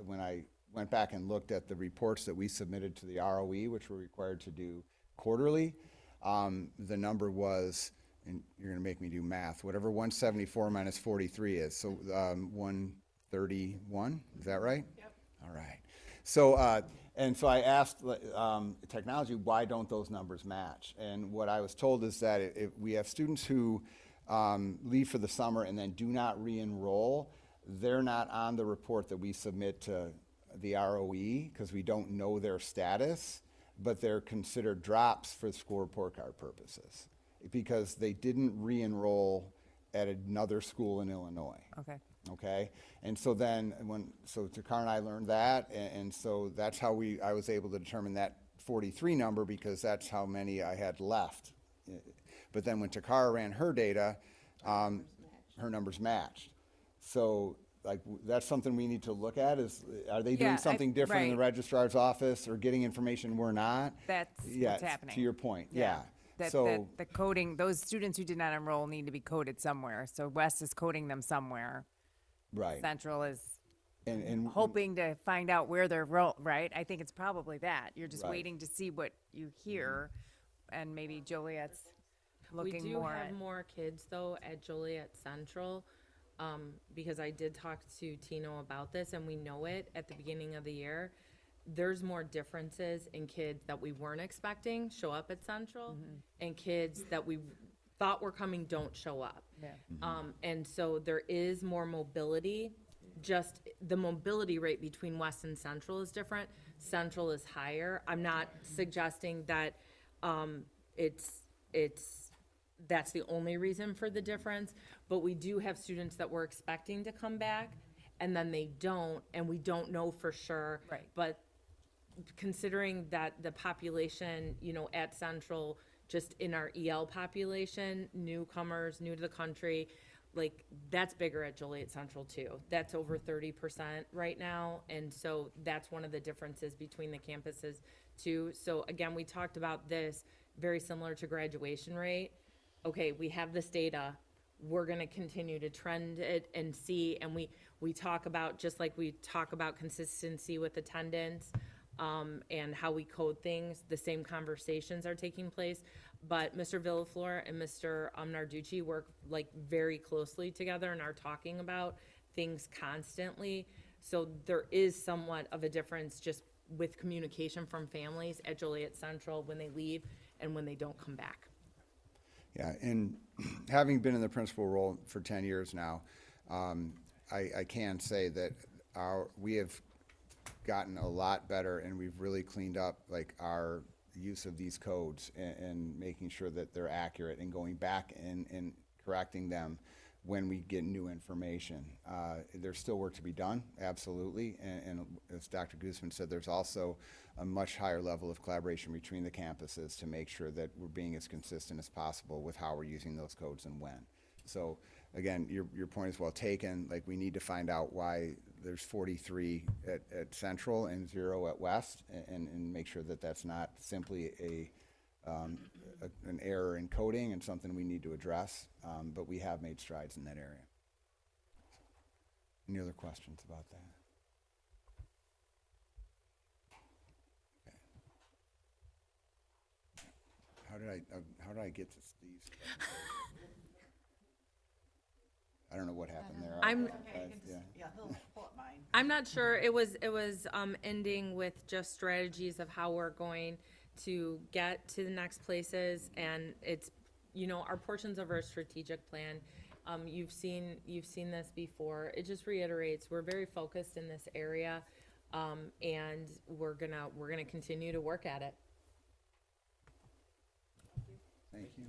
when I went back and looked at the reports that we submitted to the ROE, which we're required to do quarterly, the number was, and you're going to make me do math, whatever 174 minus 43 is. So 131, is that right? Yep. All right. So, and so I asked technology, why don't those numbers match? And what I was told is that if we have students who leave for the summer and then do not re-enroll, they're not on the report that we submit to the ROE because we don't know their status, but they're considered drops for school report card purposes because they didn't re-enroll at another school in Illinois. Okay. Okay, and so then so Takar and I learned that, and so that's how I was able to determine that 43 number because that's how many I had left. But then when Takara ran her data, her numbers matched. So like that's something we need to look at is, are they doing something different in the right. registrar's office or getting information we're not? That's what's happening. To your point, yeah. That So, the coding, those students who did not enroll need to be coded somewhere. So West is coding them somewhere. right. Central is And hoping to find out where they're right? I think it's probably that. You're just Right. waiting to see what you hear, and maybe Joliet's looking We do more have at. more kids, though, at Joliet Central, because I did talk to Tino about this, and we know it at the beginning of the year. There's more differences in kids that we weren't expecting show up at Central, and kids that we thought were coming don't show up. Yeah. And so there is more mobility. Just the mobility rate between West and Central is different. Central is higher. I'm not suggesting that that's the only reason for the difference, but we do have students that we're expecting to come back and then they don't, and we don't know for sure. Right. But considering that the population, at Central, just in our EL population, newcomers, new to the country, like, that's bigger at Joliet Central too. That's over 30% right now, and so that's one of the differences between the campuses too. So again, we talked about this, very similar to graduation rate. Okay, we have this data, we're gonna continue to trend it and see, and we talk about, just like we talk about consistency with attendance, and how we code things, the same conversations are taking place. But Mr. Villaflor and Mr. Narducci work like very closely together and are talking about things constantly. So there is somewhat of a difference just with communication from families at Joliet Central when they leave and when they don't come back. yeah, and having been in the principal role for 10 years now, I can say that we have gotten a lot better and we've really cleaned up like our use of these codes and making sure that they're accurate and going back and correcting them when we get new information. There's still work to be done, absolutely, and as Dr. Guzman said, there's also a much higher level of collaboration between the campuses to make sure that we're being as consistent as possible with how we're using those codes and when. So again, your point is well taken. Like, we need to find out why there's 43 at Central and 0 at West, and make sure that that's not simply an error in coding and something we need to address. But we have made strides in that area. Any other questions about that? Okay. How did I get to these? I don't know what happened there. I'm- Yeah, he'll pull up mine. I'm not sure. It was ending with just strategies of how we're going to get to the next places, and it's, our portions of our strategic plan. You've seen this before. It just reiterates, we're very focused in this area, and we're gonna continue to work at it. Thank you.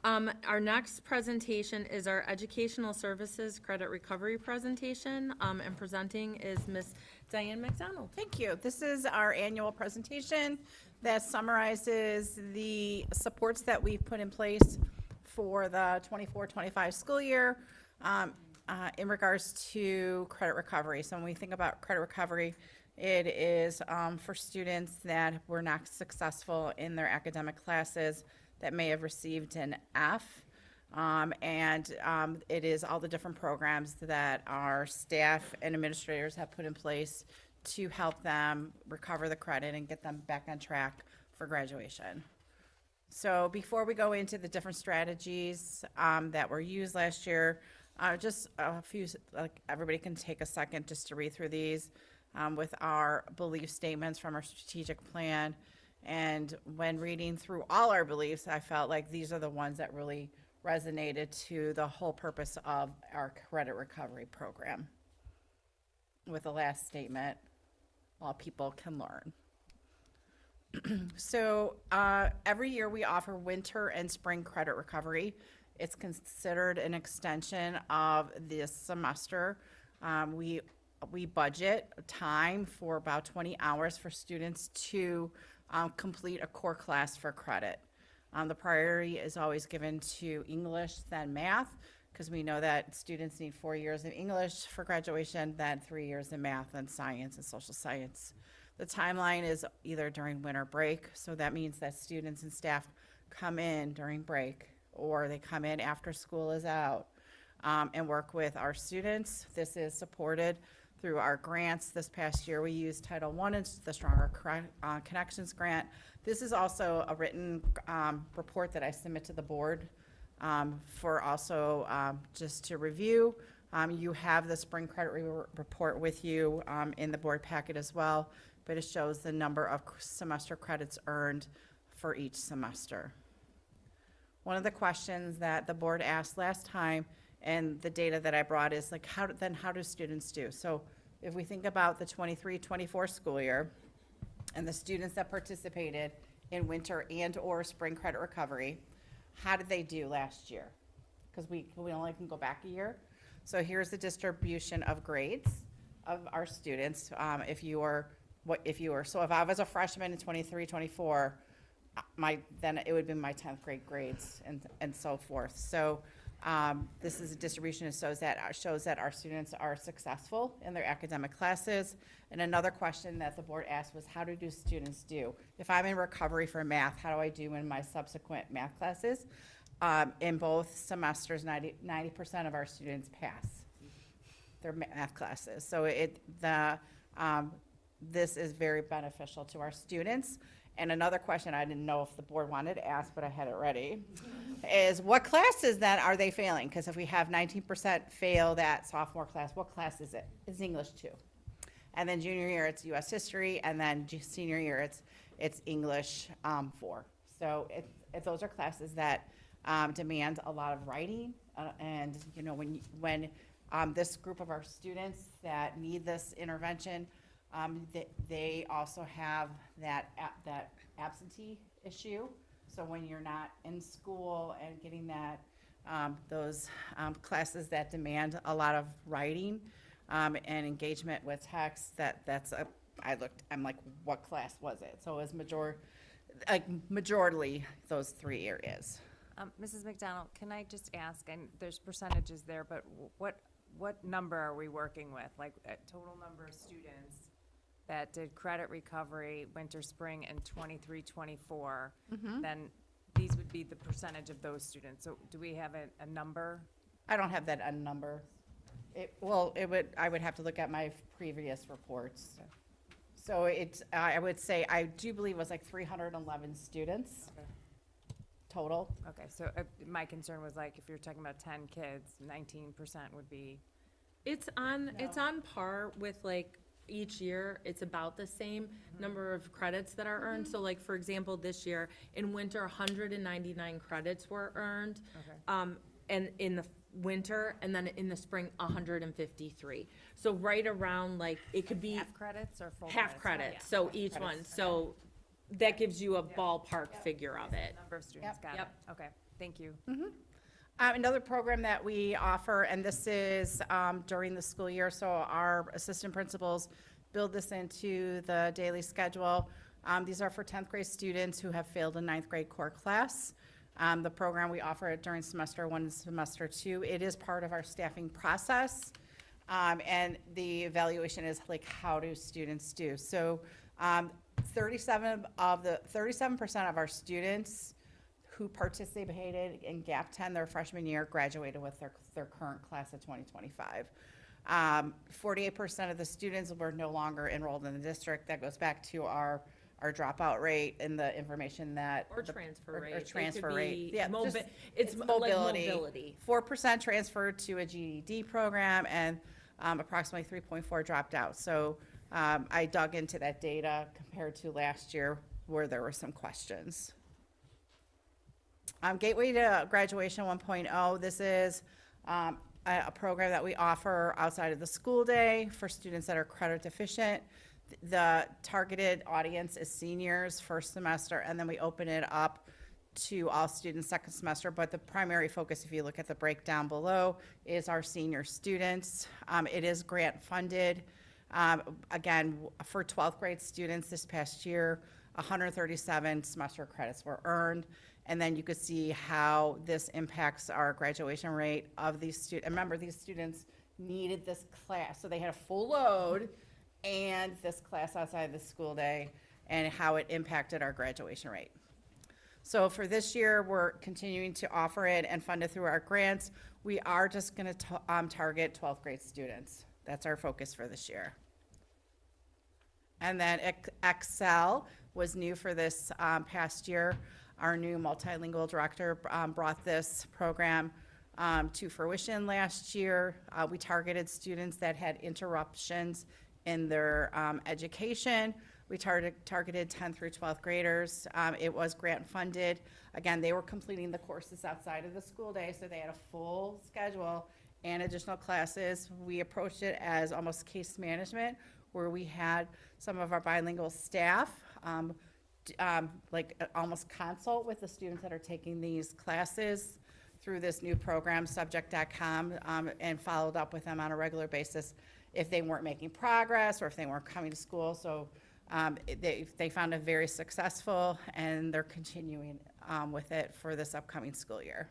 Our next presentation is our Educational Services Credit Recovery presentation, and presenting is Ms. Diane McDonald. Thank you. This is our annual presentation that summarizes the supports that we've put in place for the 24-25 school year in regards to credit recovery. So when we think about credit recovery, it is for students that were not successful in their academic classes that may have received an F. It is all the different programs that our staff and administrators have put in place to help them recover the credit and get them back on track for graduation. So before we go into the different strategies that were used last year, just a few, like, everybody can take a second just to read through these with our belief statements from our strategic plan. And when reading through all our beliefs, I felt like these are the ones that really resonated to the whole purpose of our credit recovery program. With the last statement, all people can learn. So every year we offer winter and spring credit recovery. It's considered an extension of this semester. We budget time for about 20 hours for students to complete a core class for credit. The priority is always given to English, then math, because we know that students need 4 years of English for graduation, then 3 years in math and science and social science. The timeline is either during winter break, so that means that students and staff come in during break, or they come in after school is out and work with our students. This is supported through our grants. This past year, we used Title I and the Stronger Connections Grant. This is also a written report that I submit to the board for also just to review. You have the spring credit report with you in the board packet as well, but it shows the number of semester credits earned for each semester. One of the questions that the board asked last time, and the data that I brought, is like, how do students do? So if we think about the 23-24 school year and the students that participated in winter and or spring credit recovery, how did they do last year? Because we only can go back a year. So here's the distribution of grades of our students. So if I was a freshman in 23-24, then it would be my 10th grade grades and so forth. So this is a distribution that shows that our students are successful in their academic classes. And another question that the board asked was, how do students do? If I'm in recovery for math, how do I do in my subsequent math classes? In both semesters, 90% of our students pass their math classes. So this is very beneficial to our students. And another question I didn't know if the board wanted to ask, but I had it ready, is what classes then are they failing? Because if we have 19% fail that sophomore class, what class is it? It's English 2. And then junior year, it's US history, and then senior year, it's English 4. So those are classes that demand a lot of writing, and when this group of our students that need this intervention, they also have that absentee issue. So when you're not in school and getting those classes that demand a lot of writing and engagement with text, I'm like, what class was it? So it was like majorly those 3 areas. Mrs. McDonald, can I just ask, and there's percentages there, but what number are we working with? Like, a total number of students that did credit recovery, winter, spring, and 23, 24, then these would be the percentage of those students. So do we have a number? I don't have that number. I would have to look at my previous reports. So I would say, I do believe it was like 311 students Okay. total. Okay, so my concern was like, if you're talking about 10 kids, 19% would be, It's on par with like each year, it's about the same number of credits that are earned. So like, for example, this year, in winter, 199 credits were earned. Okay. And in the winter, and then in the spring, 153. So right around, like, it could be half credits or full half credits? credits, so each one. So that gives you a ballpark figure of it. Number of students, got it. Yep. Okay, thank you. Another program that we offer, and this is during the school year, so our assistant principals build this into the daily schedule. These are for 10th grade students who have failed a 9th grade core class. The program, we offer it during semester 1 and semester 2. It is part of our staffing process. And the evaluation is like, how do students do? So 37% of our students who participated in GAP 10 their freshman year graduated with their current class of 2025. 48% of the students were no longer enrolled in the district. That goes back to our dropout rate and the information that. Or transfer rate. Or It could transfer be rate. Yeah, just- it's like mobility. 4% transferred to a GED program, and approximately 3.4 dropped out. So I dug into that data compared to last year where there were some questions. Gateway to Graduation 1.0, this is a program that we offer outside of the school day for students that are credit deficient. The targeted audience is seniors first semester, and then we open it up to all students second semester. But the primary focus, if you look at the breakdown below, is our senior students. It is grant funded. Again, for 12th grade students this past year, 137 semester credits were earned. And then you could see how this impacts our graduation rate of these students. Remember, these students needed this class, so they had a full load and this class outside the school day, and how it impacted our graduation rate. So for this year, we're continuing to offer it and fund it through our grants. We are just going to target 12th grade students. That's our focus for this year. And then Excel was new for this past year. Our new multilingual director brought this program to fruition last year. We targeted students that had interruptions in their education. We targeted 10th through 12th graders. It was grant funded. Again, they were completing the courses outside of the school day, so they had a full schedule and additional classes. We approached it as almost case management, where we had some of our bilingual staff almost consult with the students that are taking these classes through this new program, subject.com, and followed up with them on a regular basis if they weren't making progress or if they weren't coming to school. So they found it very successful, and they're continuing with it for this upcoming school year.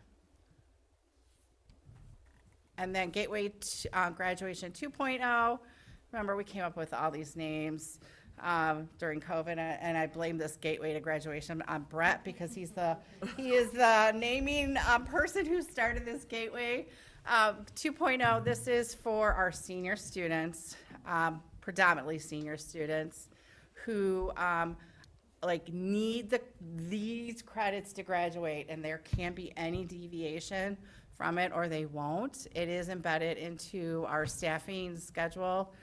And then Gateway to, Graduation 2.0. Remember, we came up with all these names during COVID, and I blame this Gateway to Graduation on Brett, because he is the naming person who started this Gateway. 2.0, this is for our senior students, predominantly senior students, who need these credits to graduate, and there can't be any deviation from it, or they won't. It is embedded into our staffing schedule.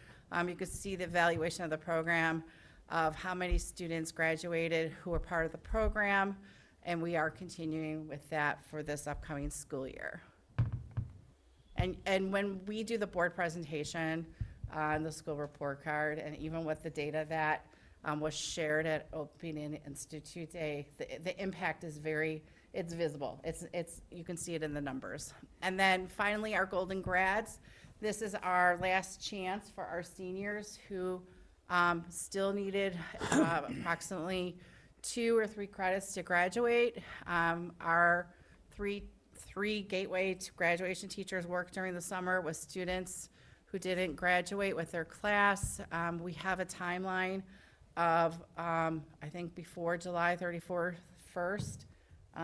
You can see the evaluation of the program of how many students graduated who were part of the program, and we are continuing with that for this upcoming school year. And when we do the board presentation on the school report card, and even with the data that was shared at Opening Institute Day, the impact is it's visible. It's you can see it in the numbers. And then finally, our golden grads. This is our last chance for our seniors who still needed approximately 2 or 3 credits to graduate. Our three gateway to graduation teachers work during the summer with students who didn't graduate with their class. We have a timeline of, I think before July 31st,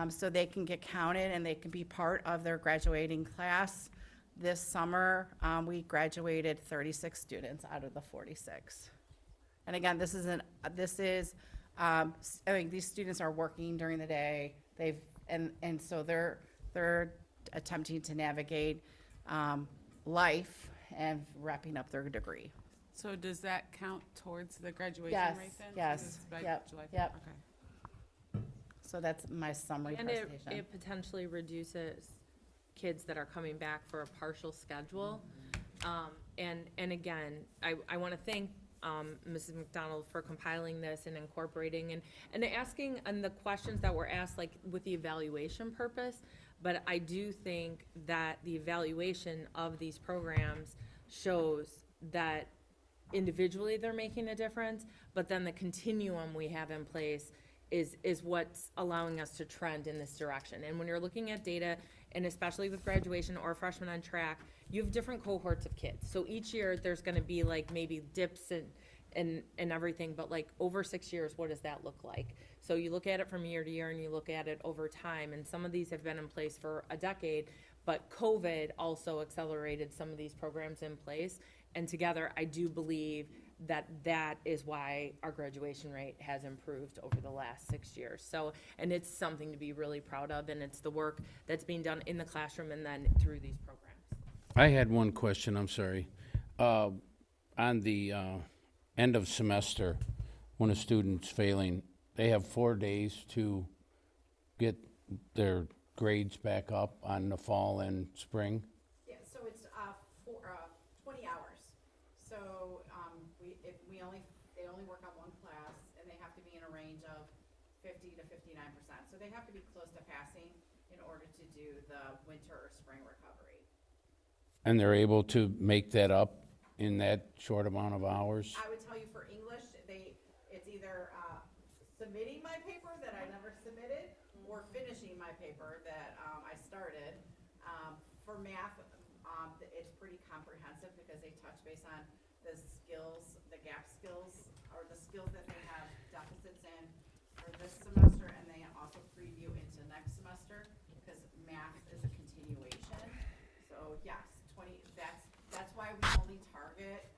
so they can get counted and they can be part of their graduating class. This summer, we graduated 36 students out of the 46. And again, this is, I mean, these students are working during the day. And so they're attempting to navigate, life and wrapping up their degree. So does that count towards the graduation Yes, rate then? yes, It's by yep, July 5th? yep. Okay. So that's my summary And presentation. it potentially reduces kids that are coming back for a partial schedule. And again, I want to thank Mrs. McDonald for compiling this and incorporating and asking, and the questions that were asked, like with the evaluation purpose. But I do think that the evaluation of these programs shows that individually they're making a difference, but then the continuum we have in place is what's allowing us to trend in this direction. And when you're looking at data, and especially with graduation or freshmen on track, you have different cohorts of kids. So each year, there's gonna be like maybe dips and everything, but like over 6 years, what does that look like? So you look at it from year to year and you look at it over time, and some of these have been in place for a decade, but COVID also accelerated some of these programs in place. And together, I do believe that is why our graduation rate has improved over the last 6 years. So, and it's something to be really proud of, and it's the work that's being done in the classroom and then through these programs. I had one question, I'm sorry. On the end of semester, when a student's failing, they have 4 days to get their grades back up on the fall and spring? Yeah, so it's 20 hours. So they only work on one class, and they have to be in a range of 50 to 59%. So they have to be close to passing in order to do the winter or spring recovery. And they're able to make that up in that short amount of hours? I would tell you for English, it's either submitting my paper that I never submitted or finishing my paper that I started. For math, it's pretty comprehensive because they touch base on the skills, the gap skills, or the skills that they have deficits in for this semester, and they also preview into next semester because math is a continuation. So yes, that's why we only target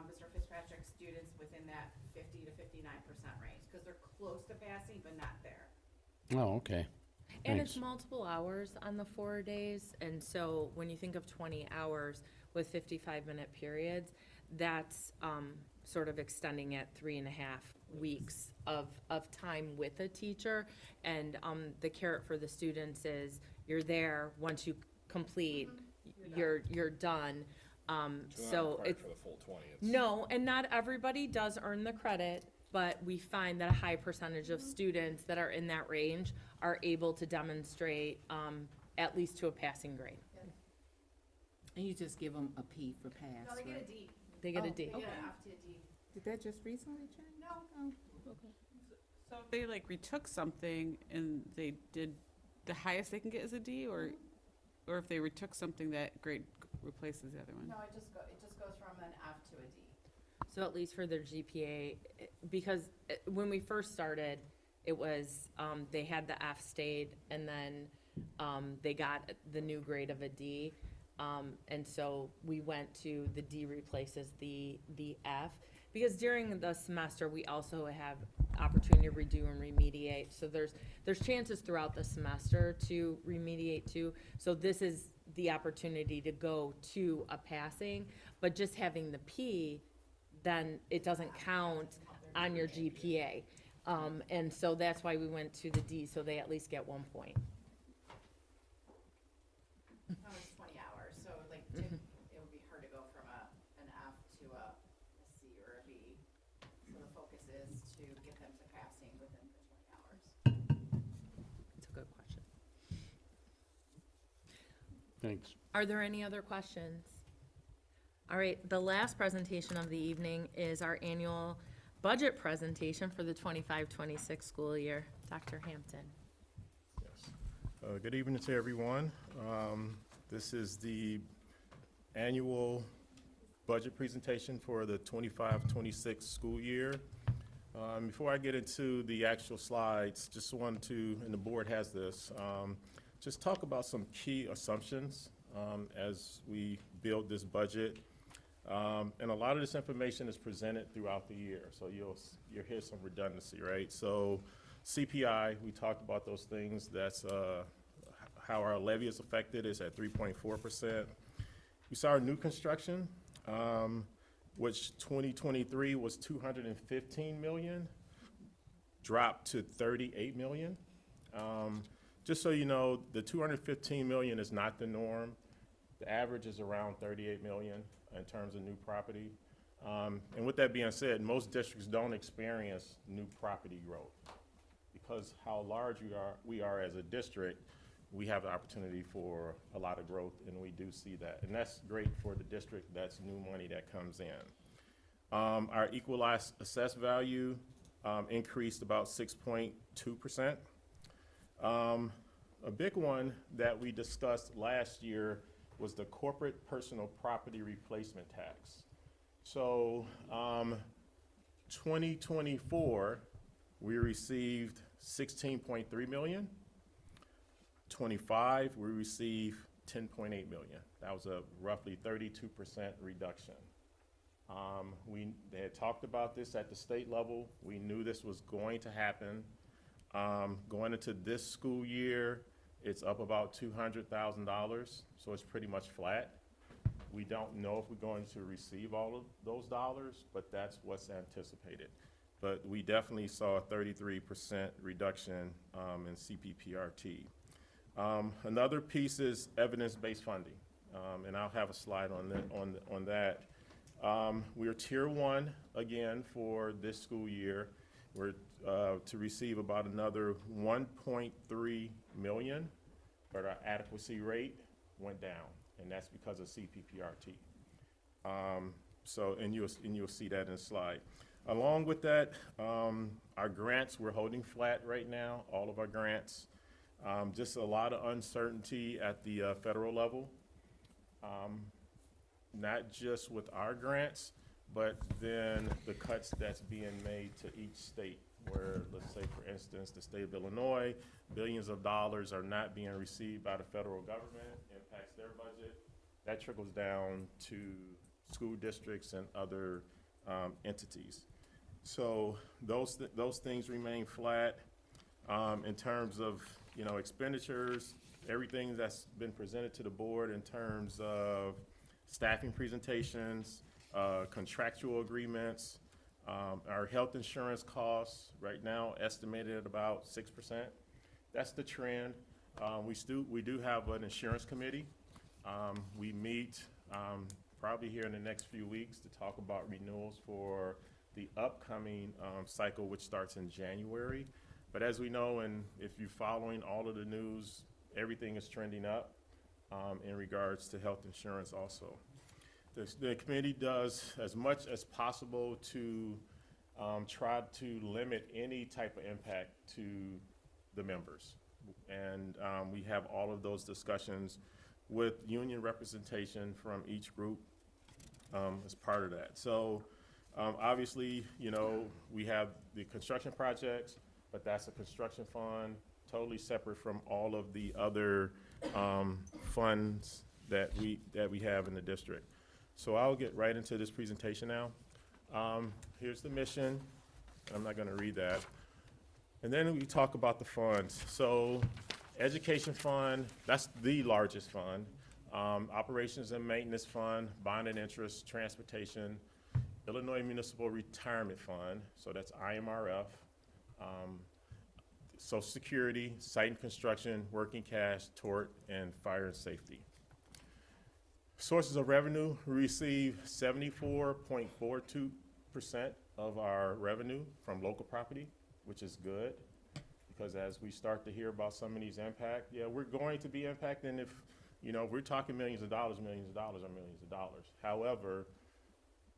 Mr. Fitzpatrick's students within that 50 to 59% range, because they're close to passing, but not there. Oh, okay. And Thanks. it's multiple hours on the 4 days, and so when you think of 20 hours with 55-minute periods, that's sort of extending at 3.5 weeks of time with a teacher. And the carrot for the students is you're there, once you complete, you're done. So it's, For the full 20, no, and not everybody does earn the credit, but we find that a high percentage of students that are in that range are able to demonstrate at least to a passing grade. And you just give them a P for pass, No, they get a right? D. They get a D. They get an F to a D. Did that just recently change? No. So if they like retook something and they did, the highest they can get is a D, or if they retook something, that grade replaces the other one? No, it just goes from an F to a D. So at least for their GPA, because when we first started, it was, they had the F stayed, and then they got the new grade of a D. And so we went to the D replaces the F, because during the semester, we also have opportunity to redo and remediate. So there's chances throughout the semester to remediate too. So this is the opportunity to go to a passing, but just having the P, then it doesn't count on your GPA. And so that's why we went to the D, so they at least get 1 point. No, it's 20 hours, so like, it would be hard to go from an F to a C or a B. So the focus is to get them to passing within the 20 hours. It's a good question. Thanks. Are there any other questions? All right, the last presentation of the evening is our annual budget presentation for the 25-26 school year. Dr. Hampton. Yes. Good evening to everyone. This is the annual budget presentation for the 25-26 school year. Before I get into the actual slides, just want to, and the board has this, just talk about some key assumptions as we build this budget. And a lot of this information is presented throughout the year, so you'll hear some redundancy, right? So CPI, we talked about those things. That's how our levy is affected, is at 3.4%. We saw our new construction, which 2023 was 215 million, dropped to 38 million. Just so you know, the 215 million is not the norm. The average is around 38 million in terms of new property. And with that being said, most districts don't experience new property growth. Because how large we are as a district, we have the opportunity for a lot of growth, and we do see that. And that's great for the district. That's new money that comes in. Our equalized assessed value increased about 6.2%. A big one that we discussed last year was the corporate personal property replacement tax. So 2024, we received 16.3 million. 25, we received 10.8 million. That was a roughly 32% reduction. They had talked about this at the state level. We knew this was going to happen. Going into this school year, it's up about $200,000, so it's pretty much flat. We don't know if we're going to receive all of those dollars, but that's what's anticipated. But we definitely saw a 33% reduction in CPPRT. Another piece is evidence-based funding, and I'll have a slide on that. We are Tier 1 again for this school year. We're to receive about another 1.3 million, but our adequacy rate went down, and that's because of CPPRT. And you'll see that in the slide. Along with that, our grants, we're holding flat right now, all of our grants. Just a lot of uncertainty at the federal level, not just with our grants, but then the cuts that's being made to each state, where, let's say, for instance, the state of Illinois, billions of dollars are not being received by the federal government, impacts their budget. That trickles down to school districts and other entities. So those things remain flat. In terms of, expenditures, everything that's been presented to the board in terms of staffing presentations, contractual agreements, our health insurance costs right now estimated at about 6%. That's the trend. We do have an insurance committee. We meet probably here in the next few weeks to talk about renewals for the upcoming cycle, which starts in January. But as we know, and if you're following all of the news, everything is trending up in regards to health insurance also. The committee does as much as possible to try to limit any type of impact to the members. And we have all of those discussions with union representation from each group as part of that. So obviously, we have the construction projects, but that's a construction fund, totally separate from all of the other funds that we have in the district. So I'll get right into this presentation now. Here's the mission. I'm not going to read that. And then we talk about the funds. So education fund, that's the largest fund. Operations and maintenance fund, bond and interest, transportation, Illinois Municipal Retirement Fund, so that's IMRF, Social Security, site and construction, working cash, tort, and fire and safety. Sources of revenue, we receive 74.42% of our revenue from local property, which is good, because as we start to hear about some of these impacts, we're going to be impacted if, we're talking millions of dollars are millions of dollars. However,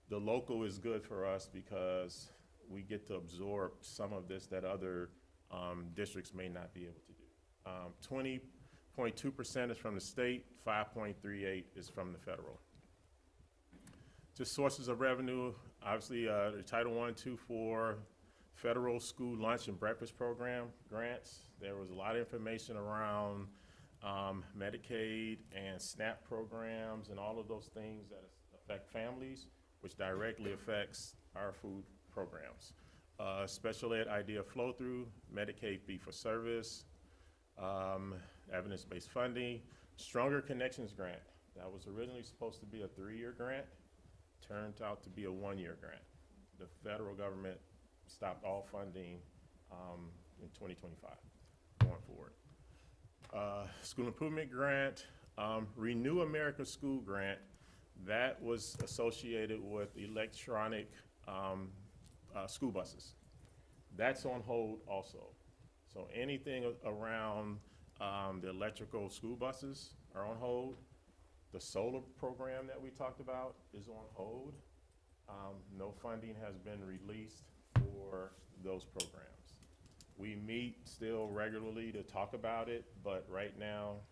the local is good for us because we get to absorb some of this that other districts may not be able to do. 20.2% is from the state, 5.38 is from the federal. Just sources of revenue, obviously, the Title I, II, IV, federal school lunch and breakfast program grants. There was a lot of information around Medicaid and SNAP programs and all of those things that affect families, which directly affects our food programs. Special ed idea flow-through, Medicaid fee-for-service, evidence-based funding, Stronger Connections grant. That was originally supposed to be a 3-year grant, turned out to be a 1-year grant. The federal government stopped all funding in 2025 going forward. School improvement grant, Renew America School grant, that was associated with electronic school buses. That's on hold also. So anything around the electrical school buses are on hold. The solar program that we talked about is on hold. No funding has been released for those programs. We meet still regularly to talk about it, but right now,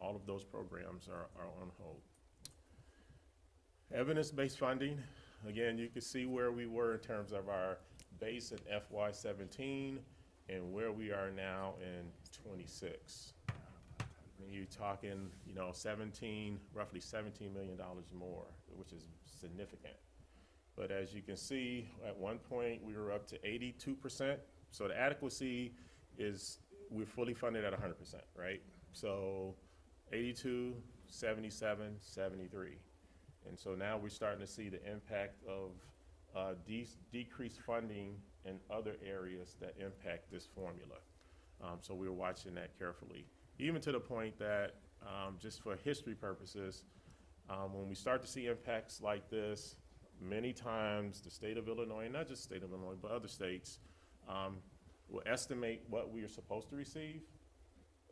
all of those programs are on hold. Evidence-based funding, again, you can see where we were in terms of our base in FY17 and where we are now in 26. When you're talking, you know, roughly $17 million more, which is significant. But as you can see, at one point, we were up to 82%. So the adequacy is, we're fully funded at 100%, right? So 82, 77, 73. And so now we're starting to see the impact of decreased funding in other areas that impact this formula. So we're watching that carefully. Even to the point that, just for history purposes, when we start to see impacts like this, many times the state of Illinois, not just the state of Illinois, but other states, will estimate what we are supposed to receive.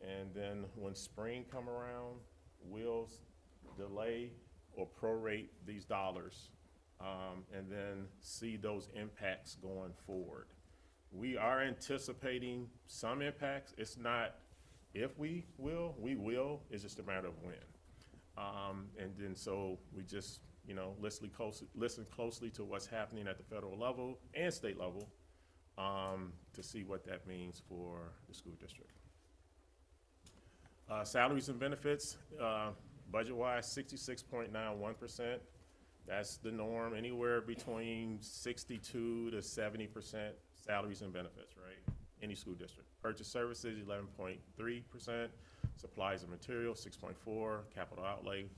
And then when spring come around, we'll delay or prorate these dollars, and then see those impacts going forward. We are anticipating some impacts. It's not if we will, it's just a matter of when. And then so we just, you know, listen closely to what's happening at the federal level and state level, to see what that means for the school district. Salaries and benefits, budget-wise, 66.91%. That's the norm, anywhere between 62 to 70% salaries and benefits, right? Any school district. Purchase services, 11.3%. Supplies and materials, 6.4%. Capital outlay,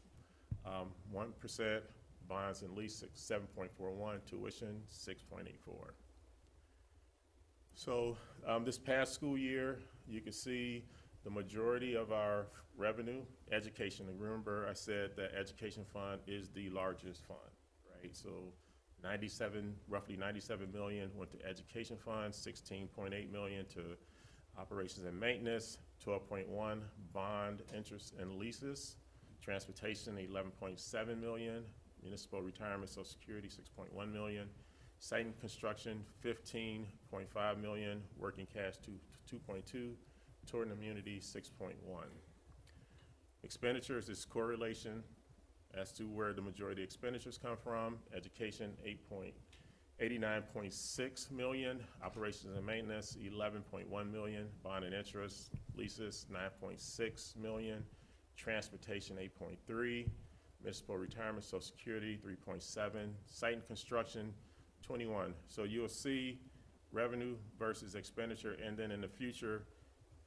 1%. Bonds and lease, 7.41%. Tuition, 6.84%. So this past school year, you can see the majority of our revenue, education. And remember, I said that education fund is the largest fund, right? So roughly 97 million went to education funds, 16.8 million to operations and maintenance, 12.1 bond interest and leases, transportation 11.7 million, municipal retirement, social security 6.1 million, site and construction 15.5 million, working cash 2.2, tourism immunity 6.1. Expenditures is correlation as to where the majority of expenditures come from. Education 89.6 million, operations and maintenance 11.1 million, bond and interest, leases 9.6 million, transportation 8.3, municipal retirement, social security 3.7, site and construction 21. So you'll see revenue versus expenditure, and then in the future,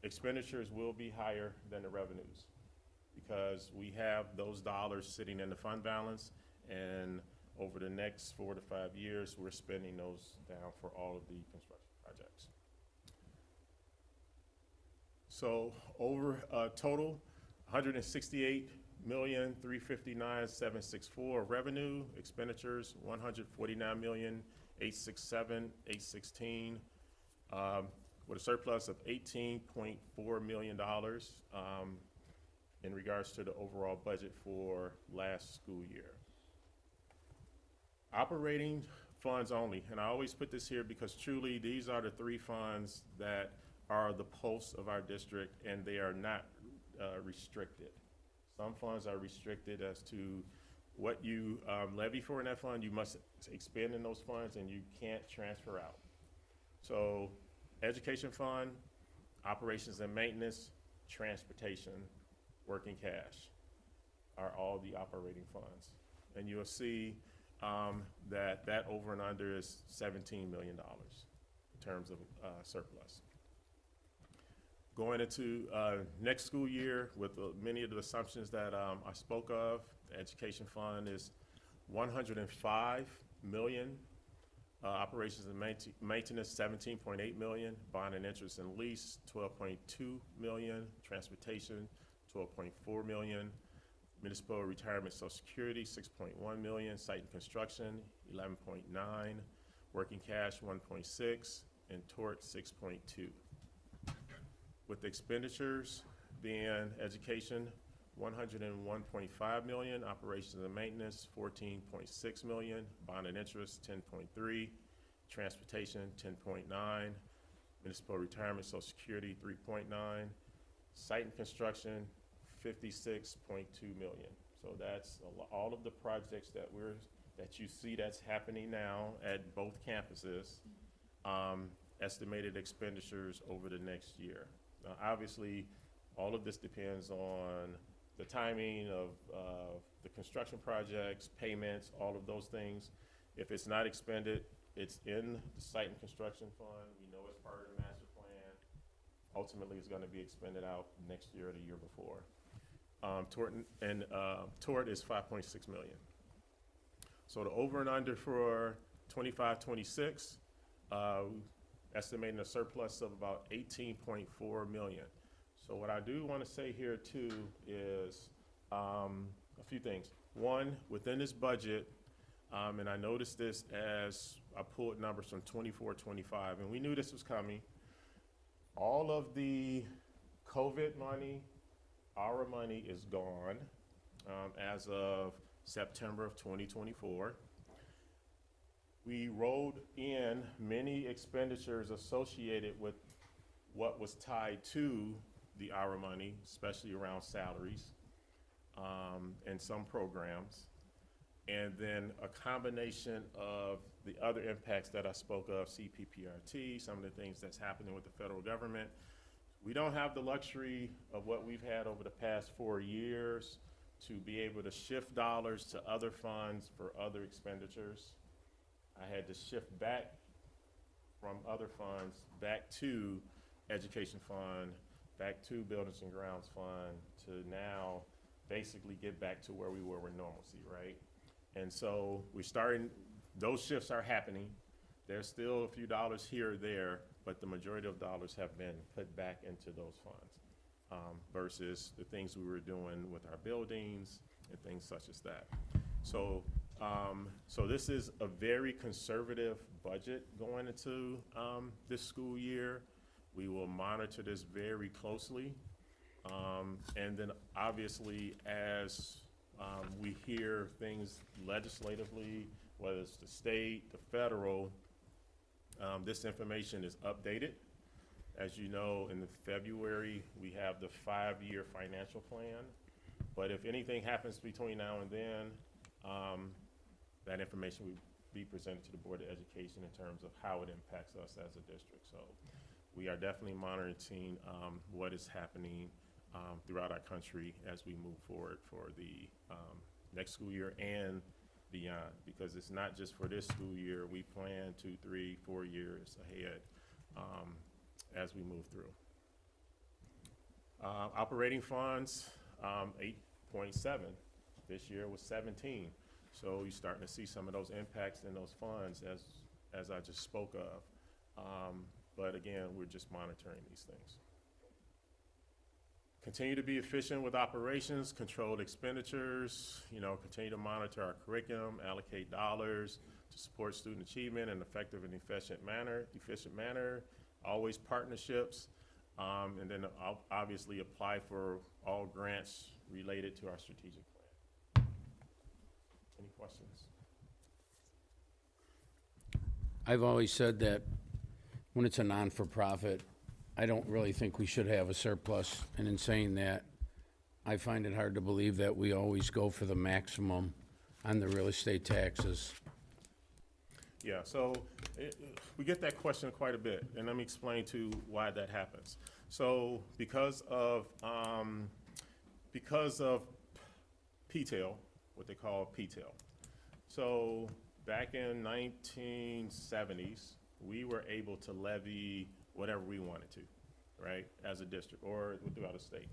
expenditures will be higher than the revenues because we have those dollars sitting in the fund balance, and over the next 4 to 5 years, we're spending those down for all of the construction projects. So over total, 168,359,764 revenue, expenditures 149,867,816, with a surplus of $18.4 million in regards to the overall budget for last school year. Operating funds only. And I always put this here because truly, these are the three funds that are the pulse of our district, and they are not restricted. Some funds are restricted as to what you levy for in that fund. You must expend in those funds, and you can't transfer out. So education fund, operations and maintenance, transportation, working cash are all the operating funds. And you'll see that over and under is $17 million in terms of surplus. Going into next school year with many of the assumptions that I spoke of, the education fund is $105 million. Operations and maintenance, $17.8 million. Bond and interest and lease, $12.2 million. Transportation, $12.4 million. Municipal retirement, social security, $6.1 million. Site and construction, $11.9. Working cash, $1.6, and tort, $6.2. With expenditures being education, $101.5 million, operations and maintenance, $14.6 million, bond and interest, $10.3, transportation, $10.9, municipal retirement, social security, $3.9, site and construction, $56.2 million. So that's all of the projects that you see that's happening now at both campuses, estimated expenditures over the next year. Now, obviously, all of this depends on the timing of the construction projects, payments, all of those things. If it's not expended, it's in the site and construction fund. We know it's part of the master plan. Ultimately, it's going to be expended out next year or the year before. Tort is $5.6 million. So the over and under for 25-26, estimating a surplus of about $18.4 million. So what I do want to say here too is a few things. One, within this budget, and I noticed this as I pulled numbers from 24-25, and we knew this was coming. All of the COVID money, our money is gone as of September of 2024. We rolled in many expenditures associated with what was tied to the our money, especially around salaries and some programs. And then a combination of the other impacts that I spoke of, CPPRT, some of the things that's happening with the federal government. We don't have the luxury of what we've had over the past 4 years to be able to shift dollars to other funds for other expenditures. I had to shift back from other funds back to education fund, back to buildings and grounds fund, to now basically get back to where we were with normalcy, right? And so we're starting, those shifts are happening. There's still a few dollars here or there, but the majority of dollars have been put back into those funds versus the things we were doing with our buildings and things such as that. So, so this is a very conservative budget going into this school year. We will monitor this very closely. And then obviously as we hear things legislatively, whether it's the state, the federal, this information is updated. As you know, in February, we have the 5-year financial plan. But if anything happens between now and then, that information will be presented to the Board of Education in terms of how it impacts us as a district. So we are definitely monitoring what is happening throughout our country as we move forward for the next school year and beyond, because it's not just for this school year. We plan 2, 3, 4 years ahead as we move through. Operating funds, 8.7. This year was 17. So you're starting to see some of those impacts in those funds as I just spoke of. But again, we're just monitoring these things. Continue to be efficient with operations, controlled expenditures, continue to monitor our curriculum, allocate dollars to support student achievement in an effective and efficient manner, always partnerships, and then obviously apply for all grants related to our strategic plan. Any questions? I've always said that when it's a non-for-profit, I don't really think we should have a surplus. And in saying that, I find it hard to believe that we always go for the maximum on the real estate taxes. Yeah, so we get that question quite a bit, and let me explain to why that happens. So because of PTEL, what they call PTEL. So back in 1970s, we were able to levy whatever we wanted to, right, as a district or throughout a state.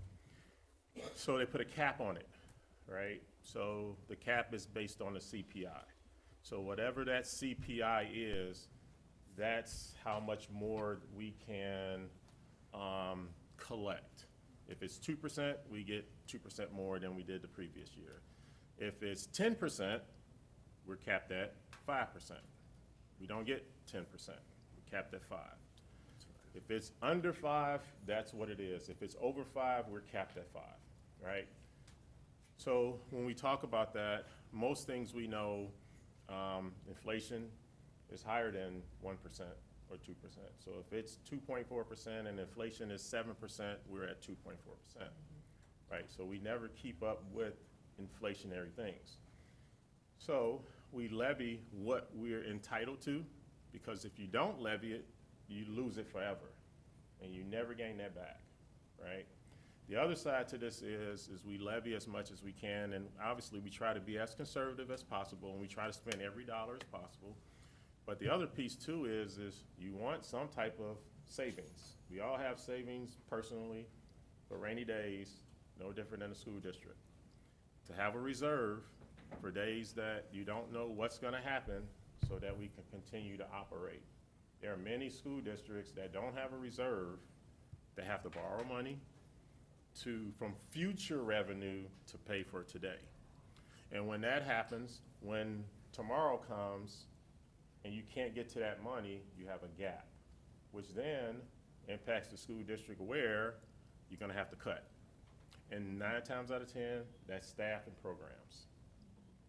So they put a cap on it, right? So the cap is based on the CPI. So whatever that CPI is, that's how much more we can collect. If it's 2%, we get 2% more than we did the previous year. If it's 10%, we're capped at 5%. We don't get 10%. We're capped at 5. If it's under 5, that's what it is. If it's over 5, we're capped at 5, right? So when we talk about that, most things we know, inflation is higher than 1% or 2%. So if it's 2.4% and inflation is 7%, we're at 2.4%, right? So we never keep up with inflationary things. So we levy what we're entitled to, because if you don't levy it, you lose it forever, and you never gain that back, right? The other side to this is we levy as much as we can, and obviously we try to be as conservative as possible, and we try to spend every dollar as possible. But the other piece too is you want some type of savings. We all have savings personally for rainy days, no different than a school district. To have a reserve for days that you don't know what's gonna happen so that we can continue to operate. There are many school districts that don't have a reserve, that have to borrow money from future revenue to pay for today. And when that happens, when tomorrow comes and you can't get to that money, you have a gap, which then impacts the school district where you're gonna have to cut. And 9 times out of 10, that's staff and programs.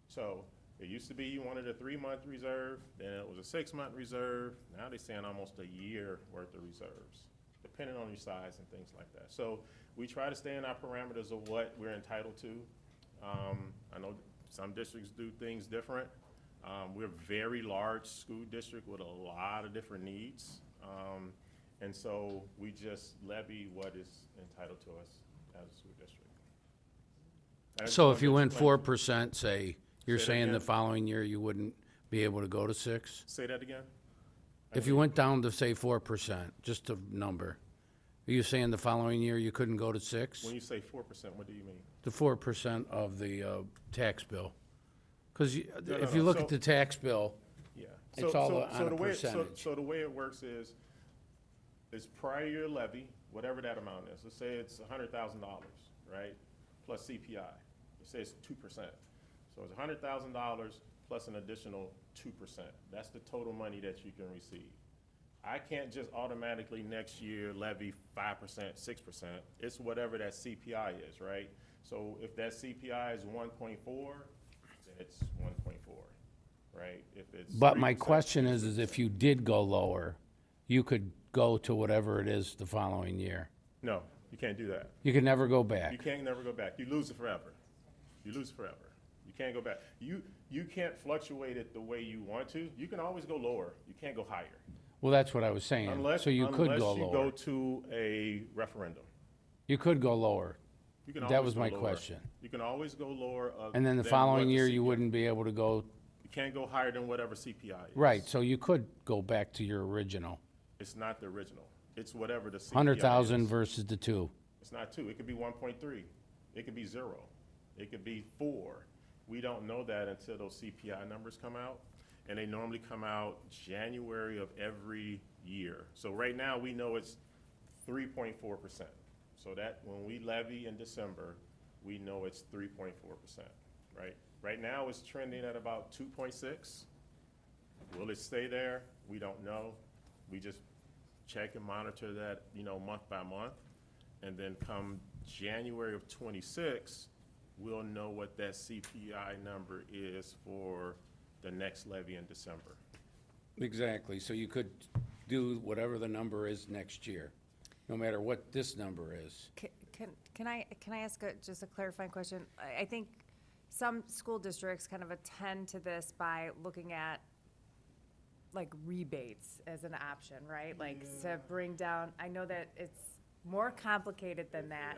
So it used to be you wanted a 3-month reserve, then it was a 6-month reserve. Now they're saying almost a year worth of reserves, depending on your size and things like that. So we try to stay in our parameters of what we're entitled to. I know some districts do things different. We're a very large school district with a lot of different needs. And so we just levy what is entitled to us as a school district. So if you went 4%, say, you're Say that saying the again. following year you wouldn't be able to go to 6? Say that again? If you went down to, say, 4%, just a number, are you saying the following year you couldn't go to 6? When you say 4%, what do you mean? The 4% of the tax bill? Because No, if no, you look so- at the tax bill, Yeah. It's all on a percentage. So the way it works is prior year levy, whatever that amount is. Let's say it's $100,000, right? Plus CPI. Let's say it's 2%. So it's $100,000 plus an additional 2%. That's the total money that you can receive. I can't just automatically next year levy 5%, 6%. It's whatever that CPI is, right? So if that CPI is 1.4, then it's 1.4, right? If it's but my 3%, question is if you did go lower, you could go to whatever it is the following year. no, you can't do that. You could never go back. You can't never go back. You lose it forever. You lose it forever. You can't go back. You can't fluctuate it the way you want to. You can always go lower. You can't go higher. Well, that's what I was saying. Unless, So you could unless go you lower. go to a referendum. You could go lower. You can That always was go my lower. question. You can always go lower. And then the than following what year, the you CPI wouldn't be able to go, You can't go higher than whatever CPI is. right, so you could go back to your original. It's not the original. It's whatever the CPI 100,000 is. versus the 2. It's not 2. It could be 1.3. It could be 0. It could be 4. We don't know that until those CPI numbers come out. And they normally come out January of every year. So right now, we know it's 3.4%. So that when we levy in December, we know it's 3.4%, right? Right now, it's trending at about 2.6. Will it stay there? We don't know. We just check and monitor that, month by month. And then come January of '26, we'll know what that CPI number is for the next levy in December. Exactly, so you could do whatever the number is next year, no matter what this number is. Can I ask just a clarifying question? I think some school districts kind of attend to this by looking at like rebates as an option, right? Like to bring down, I know that it's more complicated than that,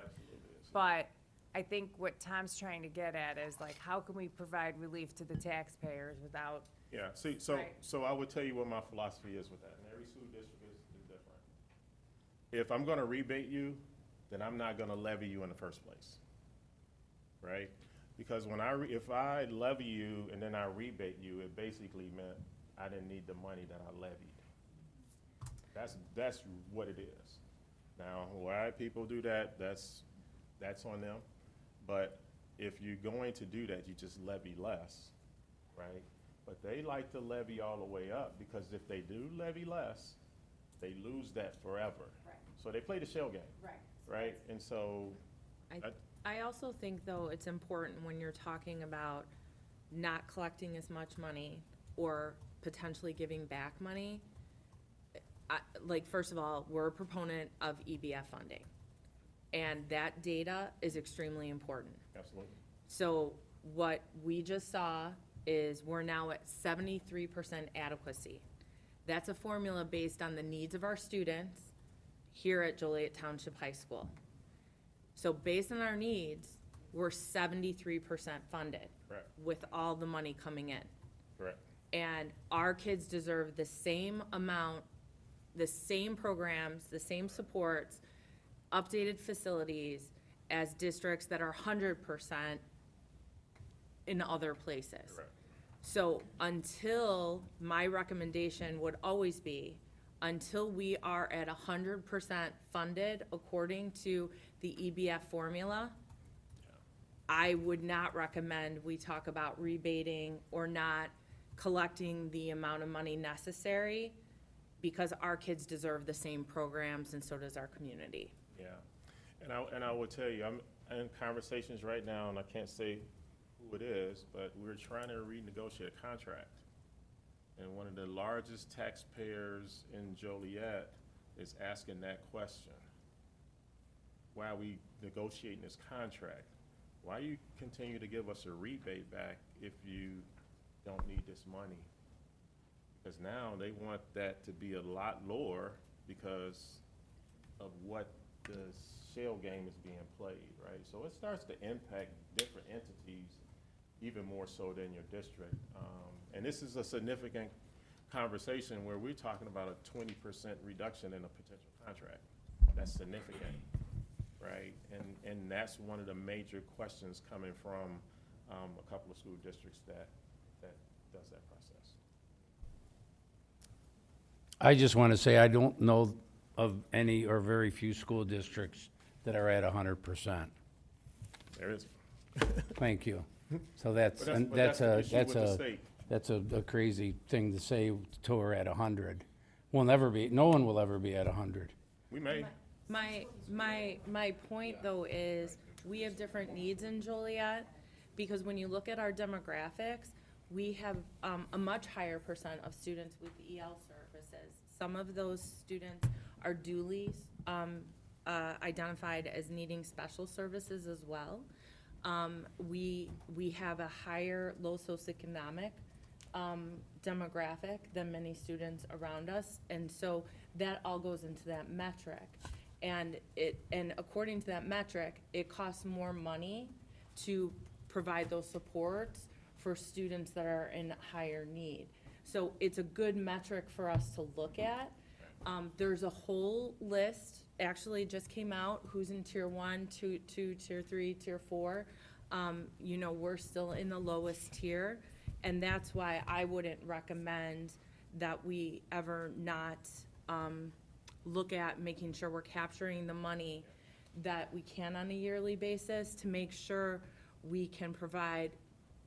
but I think what Tom's trying to get at is like, how can we provide relief to the taxpayers without, Yeah, see, Right. so I would tell you what my philosophy is with that, and every school district is different. If I'm gonna rebate you, then I'm not gonna levy you in the first place, right? Because when if I levy you and then I rebate you, it basically meant I didn't need the money that I levied. That's what it is. Now, why people do that, that's on them. But if you're going to do that, you just levy less, right? But they like to levy all the way up, because if they do levy less, they lose that forever. Right. So they play the shell game, right? And so, I also think, though, it's important when you're talking about not collecting as much money or potentially giving back money. Like, first of all, we're a proponent of EBF funding, and that data is extremely important. absolutely. So what we just saw is we're now at 73% adequacy. That's a formula based on the needs of our students here at Joliet Township High School. So based on our needs, we're 73% funded. Correct. With all the money coming in. Correct. And our kids deserve the same amount, the same programs, the same supports, updated facilities as districts that are 100% in other places. Correct. So until, my recommendation would always be, until we are at 100% funded according to the EBF formula, I would not recommend we talk about rebating or not collecting the amount of money necessary, because our kids deserve the same programs and so does our community. Yeah, and I will tell you, I'm in conversations right now, and I can't say who it is, but we're trying to renegotiate a contract. And one of the largest taxpayers in Joliet is asking that question. Why are we negotiating this contract? Why you continue to give us a rebate back if you don't need this money? Because now they want that to be a lot lower because of what the shell game is being played, right? So it starts to impact different entities even more so than your district. And this is a significant conversation where we're talking about a 20% reduction in a potential contract. That's significant, right? And that's one of the major questions coming from a couple of school districts that does that process. I just want to say, I don't know of any or very few school districts that are at 100%. There is. Thank you. So that's, But and that's that's the a, issue with the that's a, state. that's a crazy thing to say till we're at 100. We'll never be, no one will ever be at 100. We may. My point, though, is we have different needs in Joliet, because when you look at our demographics, we have a much higher percent of students with EL services. Some of those students are duly identified as needing special services as well. We have a higher low socioeconomic demographic than many students around us, and so that all goes into that metric. And according to that metric, it costs more money to provide those supports for students that are in higher need. So it's a good metric for us to look at. There's a whole list, actually just came out, who's in tier 1, 2, tier 3, tier 4. You know, we're still in the lowest tier, and that's why I wouldn't recommend that we ever not look at making sure we're capturing the money that we can on a yearly basis to make sure we can provide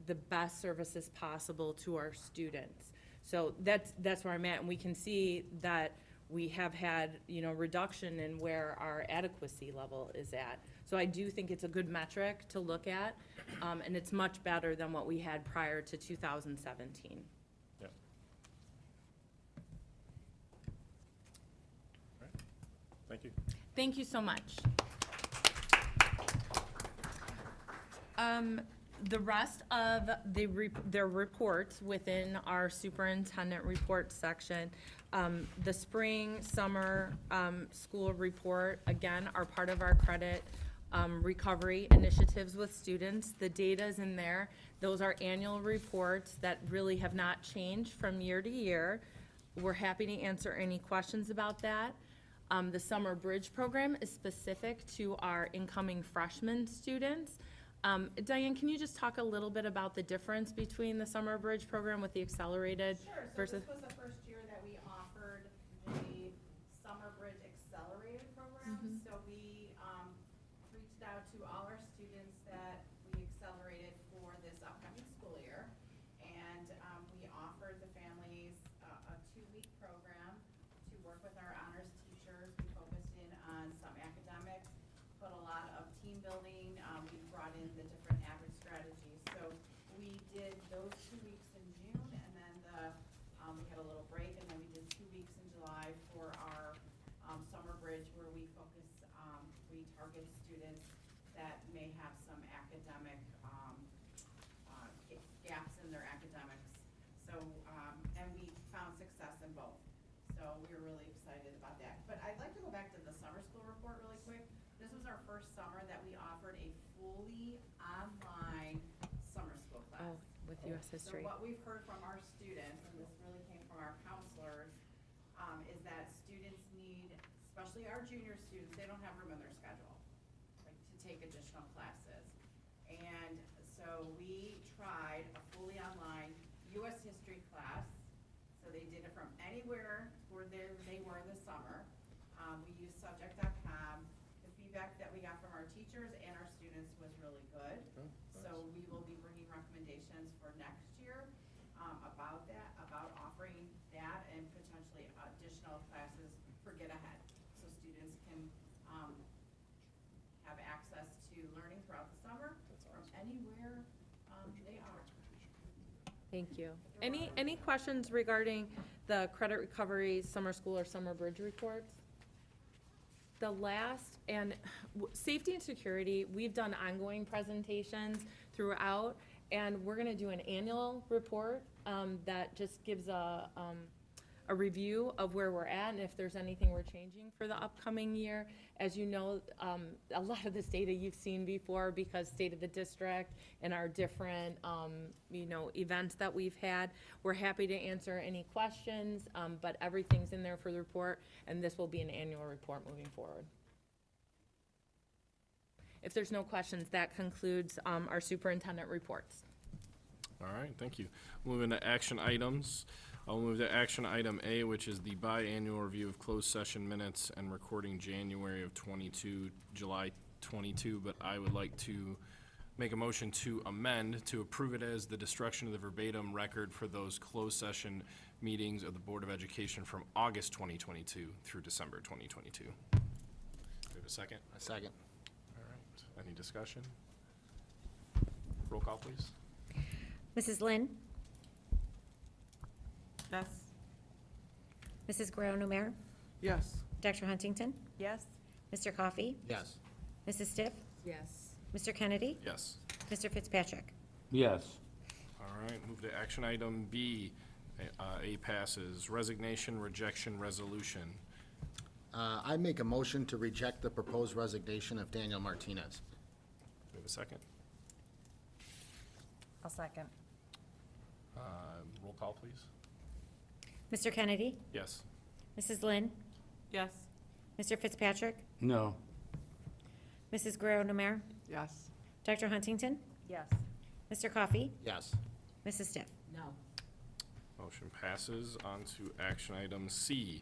the best services possible to our students. So that's where I'm at, and we can see that we have had, you know, reduction in where our adequacy level is at. So I do think it's a good metric to look at, and it's much better than what we had prior to 2017. Yeah. Thank you. Thank you so much. The rest of their reports within our superintendent report section, the spring, summer, school report, again, are part of our credit recovery initiatives with students. The data's in there. Those are annual reports that really have not changed from year to year. We're happy to answer any questions about that. The Summer Bridge program is specific to our incoming freshman students. Diane, can you just talk a little bit about the difference between the Summer Bridge program with the accelerated Sure, so versus? this was the first year that we offered the Summer Bridge Accelerated program. So we reached out to all our students that we accelerated for this upcoming school year. And we offered the families a 2-week program to work with our honors teachers. We focused in on some academics, put a lot of team building. We brought in the different average strategies. So we did those 2 weeks in June, and then we had a little break, and then we did 2 weeks in July for our Summer Bridge, where we focus, we target students that may have some academic gaps in their academics. So, and we found success in both. So we were really excited about that. But I'd like to go back to the summer school report really quick. This was our first summer that we offered a fully online summer school class. Oh, with US history. So what we've heard from our students, and this really came from our counselors, is that students need, especially our junior students, they don't have room in their schedule, like, to take additional classes. And so we tried a fully online US history class. So they did it from anywhere where they were in the summer. We used subject.com. The feedback that we got from our teachers and our students was really good. So we will be bringing recommendations for next year about that, about offering that and potentially additional classes for Get Ahead. So students can have access to learning throughout the summer from anywhere they are. Thank you. Any questions regarding the credit recovery, summer school, or summer bridge reports? The last, and safety and security, we've done ongoing presentations throughout, and we're gonna do an annual report that just gives a review of where we're at and if there's anything we're changing for the upcoming year. As you know, a lot of this data you've seen before because State of the District and our different, events that we've had. We're happy to answer any questions, but everything's in there for the report, and this will be an annual report moving forward. If there's no questions, that concludes our superintendent reports. All right, thank you. Moving to action items. I'll move to action item A, which is the biannual review of closed session minutes and recording January of 22, July 22, but I would like to make a motion to amend to approve it as the destruction of the verbatim record for those closed session meetings of the Board of Education from August 2022 through December 2022. Do we have a second? A second. All right, any discussion? Roll call, please. Mrs. Lynn? Yes. Mrs. Guerrero-Numer? Yes. Dr. Huntington? Yes? Mr. Coffey? Yes. Mrs. Stiff? Yes. Mr. Kennedy? Yes. Mr. Fitzpatrick? Yes. All right, move to action item B. A passes. Resignation, rejection, resolution. I make a motion to reject the proposed resignation of Daniel Martinez. Do we have a second? I'll second. Roll call, please. Mr. Kennedy? Yes. Mrs. Lynn? Yes. Mr. Fitzpatrick? No. Mrs. Guerrero-Numer? Yes. Dr. Huntington? Yes. Mr. Coffey? Yes. Mrs. Stiff? No. Motion passes. On to action item C,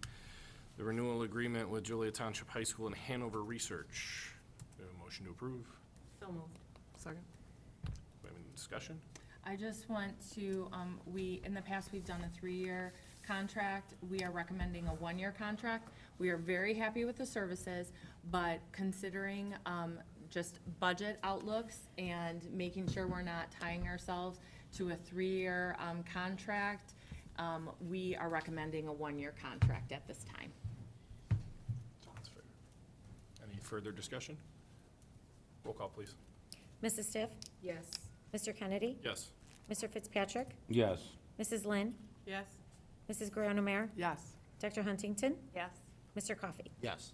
the renewal agreement with Joliet Township High School and Hanover Research. Do we have a motion to approve? So moved. Second. Do we have any discussion? I just want to, in the past, we've done a 3-year contract. We are recommending a 1-year contract. We are very happy with the services, but considering just budget outlooks and making sure we're not tying ourselves to a 3-year contract, we are recommending a 1-year contract at this time. Sounds fair. further discussion? Roll call, please. Mrs. Stiff? Yes. Mr. Kennedy? Yes. Mr. Fitzpatrick? Yes. Mrs. Lynn? Yes. Mrs. Guerrero Namir? Yes. Dr. Huntington? Yes. Mr. Coffee? Yes.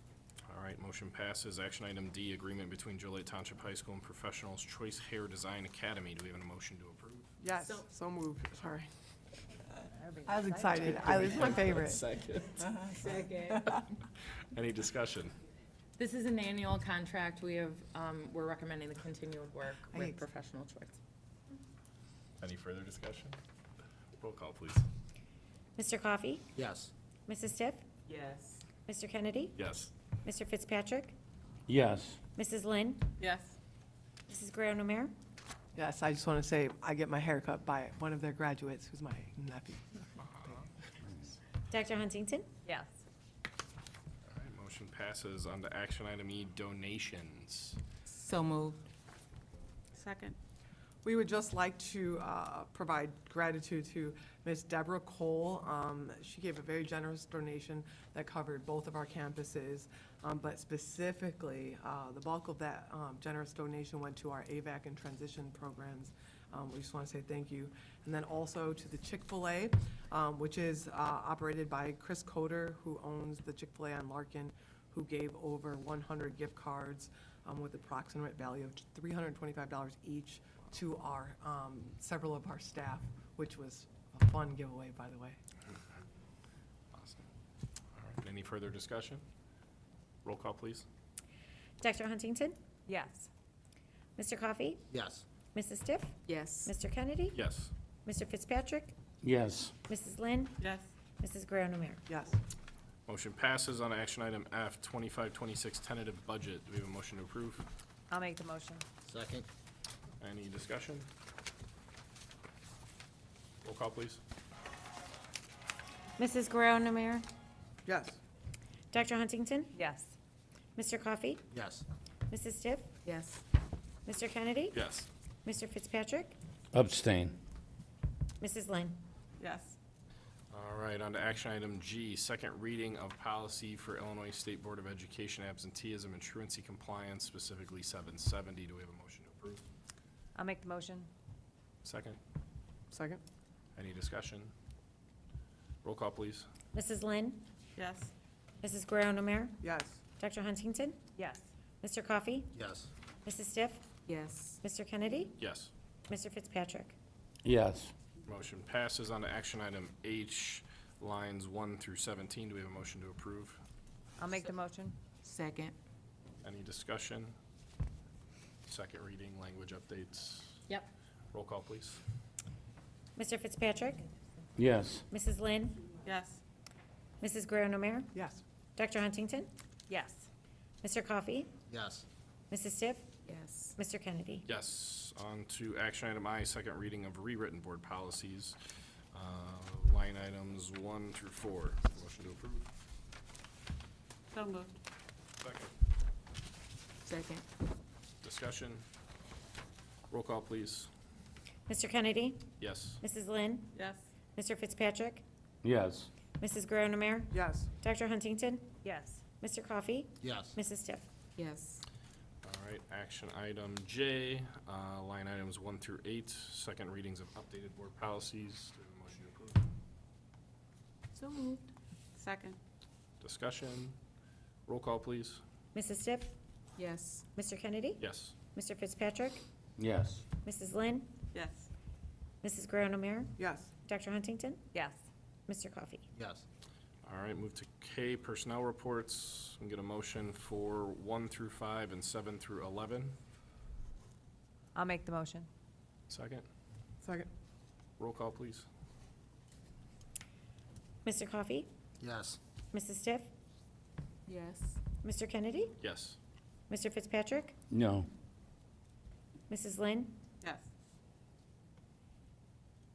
All right, motion passes. Action item D, agreement between Joliet Township High School and Professionals Choice Hair Design Academy. Do we have a motion to approve? Yes, so moved, sorry. I was excited. I was my favorite. Second. Second. Any discussion? This is an annual contract. We have, we're recommending the continued work with Thanks. professional choice. Any further discussion? Roll call, please. Mr. Coffee? Yes. Mrs. Stiff? Yes. Mr. Kennedy? Yes. Mr. Fitzpatrick? Yes. Mrs. Lynn? Yes. Mrs. Guerrero Namir? Yes, I just want to say, I get my hair cut by one of their graduates, who's my nephew. Dr. Huntington? Yes. All right, motion passes. On to action item E, donations. So moved. Second. We would just like to provide gratitude to Ms. Deborah Cole. She gave a very generous donation that covered both of our campuses, but specifically, the bulk of that generous donation went to our AVAC and transition programs. We just want to say thank you. And then also to the Chick-fil-A, which is operated by Chris Coder, who owns the Chick-fil-A on Larkin, who gave over 100 gift cards with approximate value of $325 each to our, several of our staff, which was a fun giveaway, by the way. Awesome. All right, any further discussion? Roll call, please. Dr. Huntington? Yes. Mr. Coffee? Yes. Mrs. Stiff? Yes. Mr. Kennedy? Yes. Mr. Fitzpatrick? Yes. Mrs. Lynn? Yes. Mrs. Guerrero Namir? Yes. Motion passes. On to action item F, 25-26 tentative budget. Do we have a motion to approve? I'll make the motion. Second? Any discussion? Roll call, please. Mrs. Guerrero Namir? Yes. Dr. Huntington? Yes. Mr. Coffee? Yes. Mrs. Stiff? Yes. Mr. Kennedy? Yes. Mr. Fitzpatrick? Abstain. Mrs. Lynn? Yes. All right, on to action item G, second reading of policy for Illinois State Board of Education absenteeism and truancy compliance, specifically 770. Do we have a motion to approve? I'll make the motion. Second. Second? Any discussion? Roll call, please. Mrs. Lynn? Yes. Mrs. Guerrero Namir? Yes. Dr. Huntington? Yes. Mr. Coffee? Yes. Mrs. Stiff? Yes. Mr. Kennedy? Yes. Mr. Fitzpatrick? Yes. Motion passes. On to action item H, lines 1 through 17. Do we have a motion to approve? I'll make the motion. Second. Any discussion? Second reading, language updates. Yep. Roll call, please. Mr. Fitzpatrick? Yes. Mrs. Lynn? Yes. Mrs. Guerrero Namir? Yes. Dr. Huntington? Yes. Mr. Coffee? Yes. Mrs. Stiff? Yes. Mr. Kennedy? Yes. On to action item I, second reading of rewritten board policies, line items 1 through 4. Motion to approve. So moved. Second. Second. Discussion. Roll call, please. Mr. Kennedy? Yes. Mrs. Lynn? Yes. Mr. Fitzpatrick? Yes. Mrs. Guerrero Namir? Yes. Dr. Huntington? Yes. Mr. Coffee? Yes. Mrs. Stiff? Yes. All right, action item J, line items 1 through 8, second readings of updated board policies. Do we have a motion to approve? So moved. Second. Discussion. Roll call, please. Mrs. Stiff? Yes. Mr. Kennedy? Yes. Mr. Fitzpatrick? Yes. Mrs. Lynn? Yes. Mrs. Guerrero Namir? Yes. Dr. Huntington? Yes. Mr. Coffee? Yes. All right, move to K, personnel reports. And get a motion for 1 through 5 and 7 through 11. I'll make the motion. Second. Second? Roll call, please. Mr. Coffee? Yes. Mrs. Stiff? Yes. Mr. Kennedy? Yes. Mr. Fitzpatrick? No. Mrs. Lynn? Yes.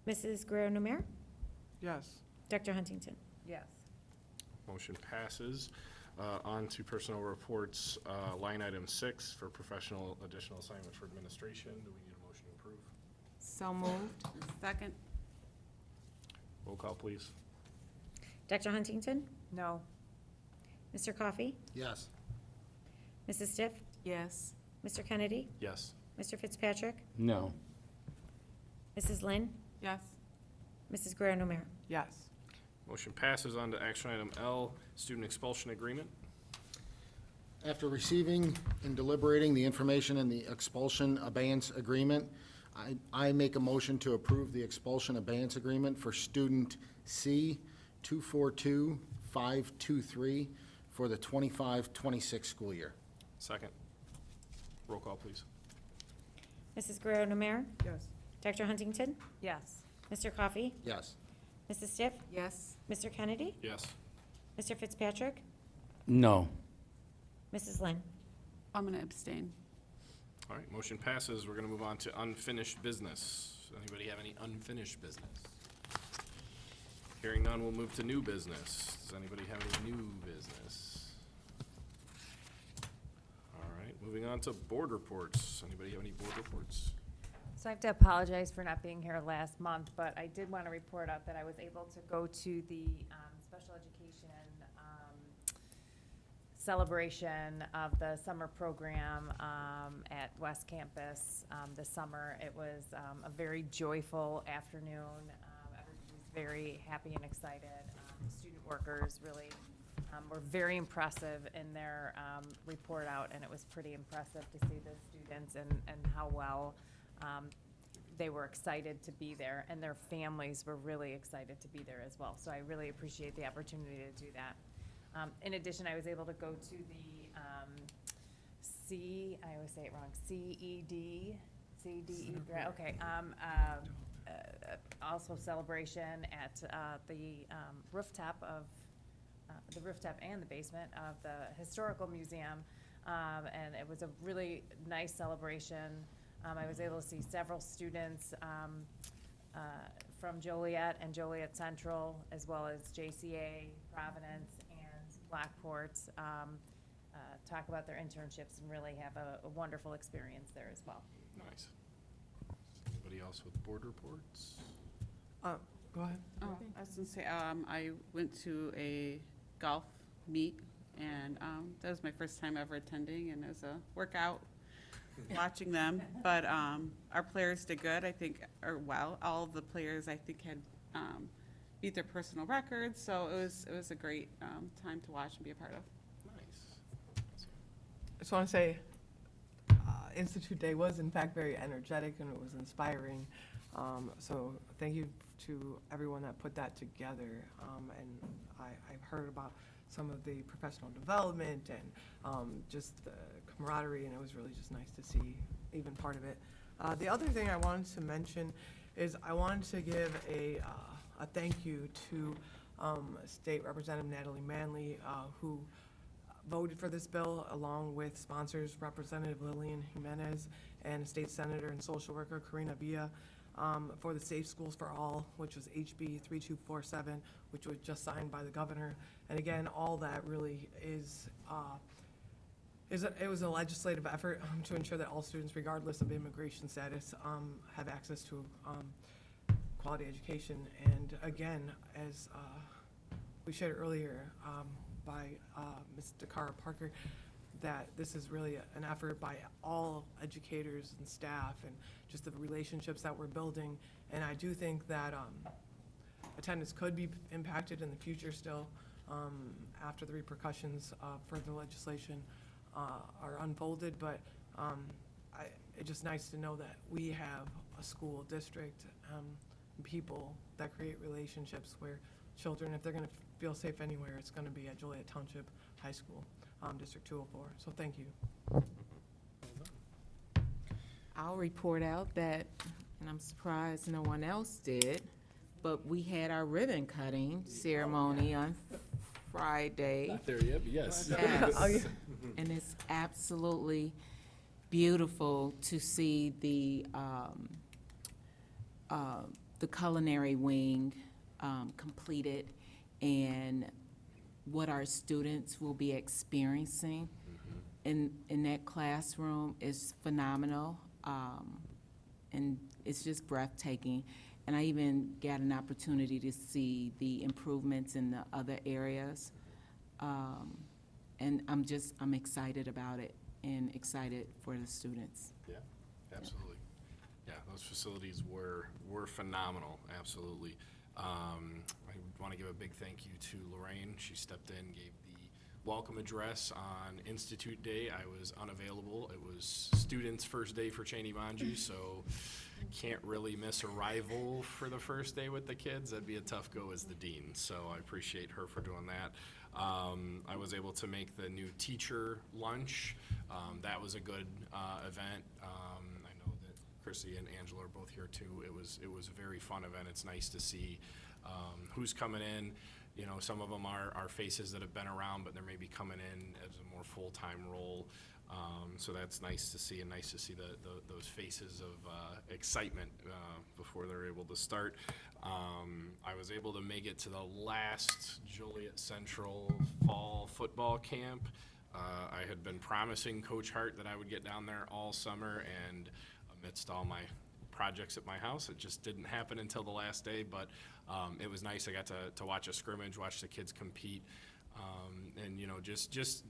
Mrs. Guerrero Namir? Yes. Dr. Huntington? Yes. Motion passes. On to personnel reports, line item 6 for professional additional assignment for administration. Do we need a motion to approve? So moved. Second. Roll call, please. Dr. Huntington? No. Mr. Coffee? Yes. Mrs. Stiff? Yes. Mr. Kennedy? Yes. Mr. Fitzpatrick? No. Mrs. Lynn? Yes. Mrs. Guerrero Namir? Yes. Motion passes on to action item L, student expulsion agreement. After receiving and deliberating the information in the expulsion abeyance agreement, I make a motion to approve the expulsion abeyance agreement for student C 242523 for the 25-26 school year. Second. Roll call, please. Mrs. Guerrero Namir? Yes. Dr. Huntington? Yes. Mr. Coffey? Yes. Mrs. Stiff? Yes. Mr. Kennedy? Yes. Mr. Fitzpatrick? No. Mrs. Lynn? I'm going to abstain. All right, motion passes. We're going to move on to unfinished business. Anybody have any unfinished business? Hearing none, we'll move to new business. Does anybody have any new business? All right, moving on to board reports. Anybody have any board reports? So I have to apologize for not being here last month, but I did want to report out that I was able to go to the special education celebration of the summer program at West Campus this summer. It was a very joyful afternoon. Everybody was very happy and excited. Student workers really were very impressive in their report out, and it was pretty impressive to see the students and how well they were excited to be there, and their families were really excited to be there as well. So I really appreciate the opportunity to do that. In addition, I was able to go to the I always say it wrong, CED, grant, okay, also celebration at the rooftop and the basement of the Historical Museum. And it was a really nice celebration. I was able to see several students from Joliet and Joliet Central, as well as JCA, Providence, and Blackport, talk about their internships and really have a wonderful experience there as well. Nice. Anybody else with board reports? Go ahead. Oh, I was going to say, I went to a golf meet, and that was my first time ever attending, and it was a workout watching them. But our players did good, I think, or well. All of the players, I think, had beat their personal records, so it was a great time to watch and be a part of. Nice. I just want to say, Institute Day was in fact very energetic and it was inspiring. So thank you to everyone that put that together. And I've heard about some of the professional development and just the camaraderie, and it was really just nice to see even part of it. The other thing I wanted to mention is I wanted to give a thank you to State Representative Natalie Manley, who voted for this bill along with sponsors Representative Lillian Jimenez and State Senator and Social Worker Karina Villa for the Safe Schools for All, which was HB 3247, which was just signed by the governor. And again, all that really is it was a legislative effort to ensure that all students, regardless of immigration status, have access to quality education. And again, as we shared earlier by Ms. Dakara Parker, that this is really an effort by all educators and staff and just the relationships that we're building. And I do think that attendance could be impacted in the future still after the repercussions for the legislation are unfolded. But it's just nice to know that we have a school district, people that create relationships where children, if they're going to feel safe anywhere, it's going to be at Joliet Township High School, District 204. So thank you. I'll report out that, and I'm surprised no one else did, but we had our ribbon cutting ceremony on Friday. Not there yet, but yes. Yes. And it's absolutely beautiful to see the culinary wing completed and what our students will be experiencing in that classroom is phenomenal. And it's just breathtaking. And I even got an opportunity to see the improvements in the other areas. And I'm excited about it and excited for the students. Yeah, absolutely. Yeah, those facilities were phenomenal, absolutely. I want to give a big thank you to Lorraine. She stepped in, gave the welcome address on Institute Day. I was unavailable. It was students' first day for Cheney Manji, so can't really miss arrival for the first day with the kids. That'd be a tough go as the dean, so I appreciate her for doing that. I was able to make the new teacher lunch. That was a good event. I know that Chrissy and Angela are both here too. It was a very fun event. It's nice to see who's coming in. You know, some of them are faces that have been around, but they're maybe coming in as a more full-time role. So that's nice to see, and nice to see those faces of excitement before they're able to start. I was able to make it to the last Joliet Central fall football camp. I had been promising Coach Hart that I would get down there all summer, and amidst all my projects at my house, it just didn't happen until the last day, but it was nice. I got to watch a scrimmage, watch the kids compete, and you know, just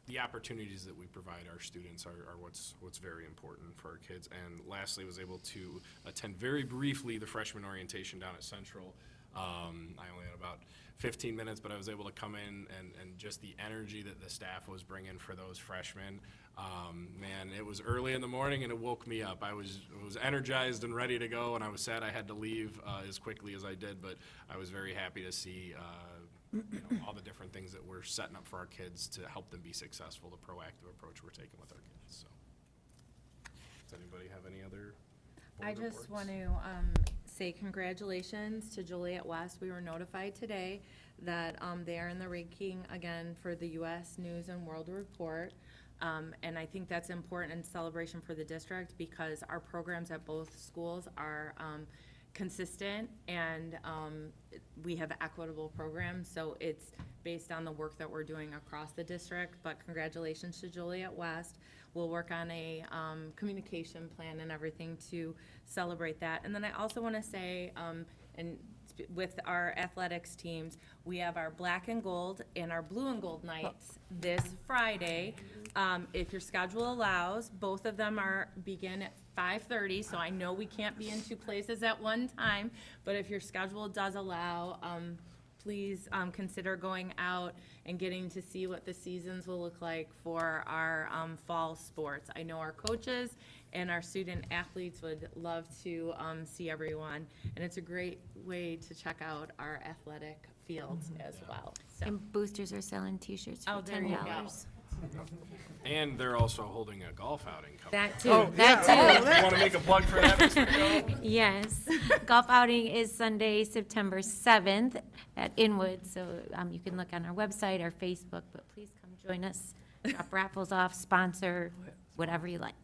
the opportunities that we provide our students are what's very important for our kids. And lastly, was able to attend very briefly the freshman orientation down at Central. I only had about 15 minutes, but I was able to come in and just the energy that the staff was bringing for those freshmen. Man, it was early in the morning and it woke me up. I was energized and ready to go, and I was sad I had to leave as quickly as I did, but I was very happy to see you know, all the different things that we're setting up for our kids to help them be successful, the proactive approach we're taking with our kids. So, does anybody have any other board I just reports? want to say congratulations to Joliet West. We were notified today that they are in the ranking again for the U.S. News and World Report. And I think that's important in celebration for the district because our programs at both schools are consistent and we have equitable programs, so it's based on the work that we're doing across the district. But congratulations to Joliet West. We'll work on a communication plan and everything to celebrate that. And then I also want to say, with our athletics teams, we have our black and gold and our blue and gold nights this Friday. If your schedule allows, both of them begin at 5:30, so I know we can't be in two places at one time, but if your schedule does allow, please consider going out and getting to see what the seasons will look like for our fall sports. I know our coaches and our student athletes would love to see everyone, and it's a great way to check out our athletic fields as well. So. And boosters are selling T-shirts for there you go. $10. And they're also holding a golf outing coming. That up. too, that too. You want to make a plug for that, Mr. McDonald? Yes. Golf outing is Sunday, September 7th at Inwood, so you can look on our website, our Facebook, but please come join us. Drop raffles off, sponsor, whatever you like.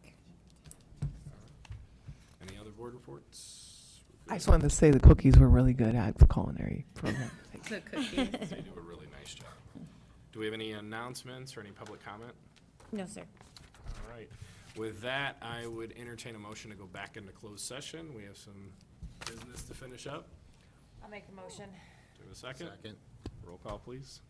Any other board reports? I just wanted to say the cookies were really good at the culinary program. The cookies. They do a really nice job. Do we have any announcements or any public comment? No, sir. All right. With that, I would entertain a motion to go back into closed session. We have some business to finish up. I'll make a motion. Do we have a second? Second. Roll call, please.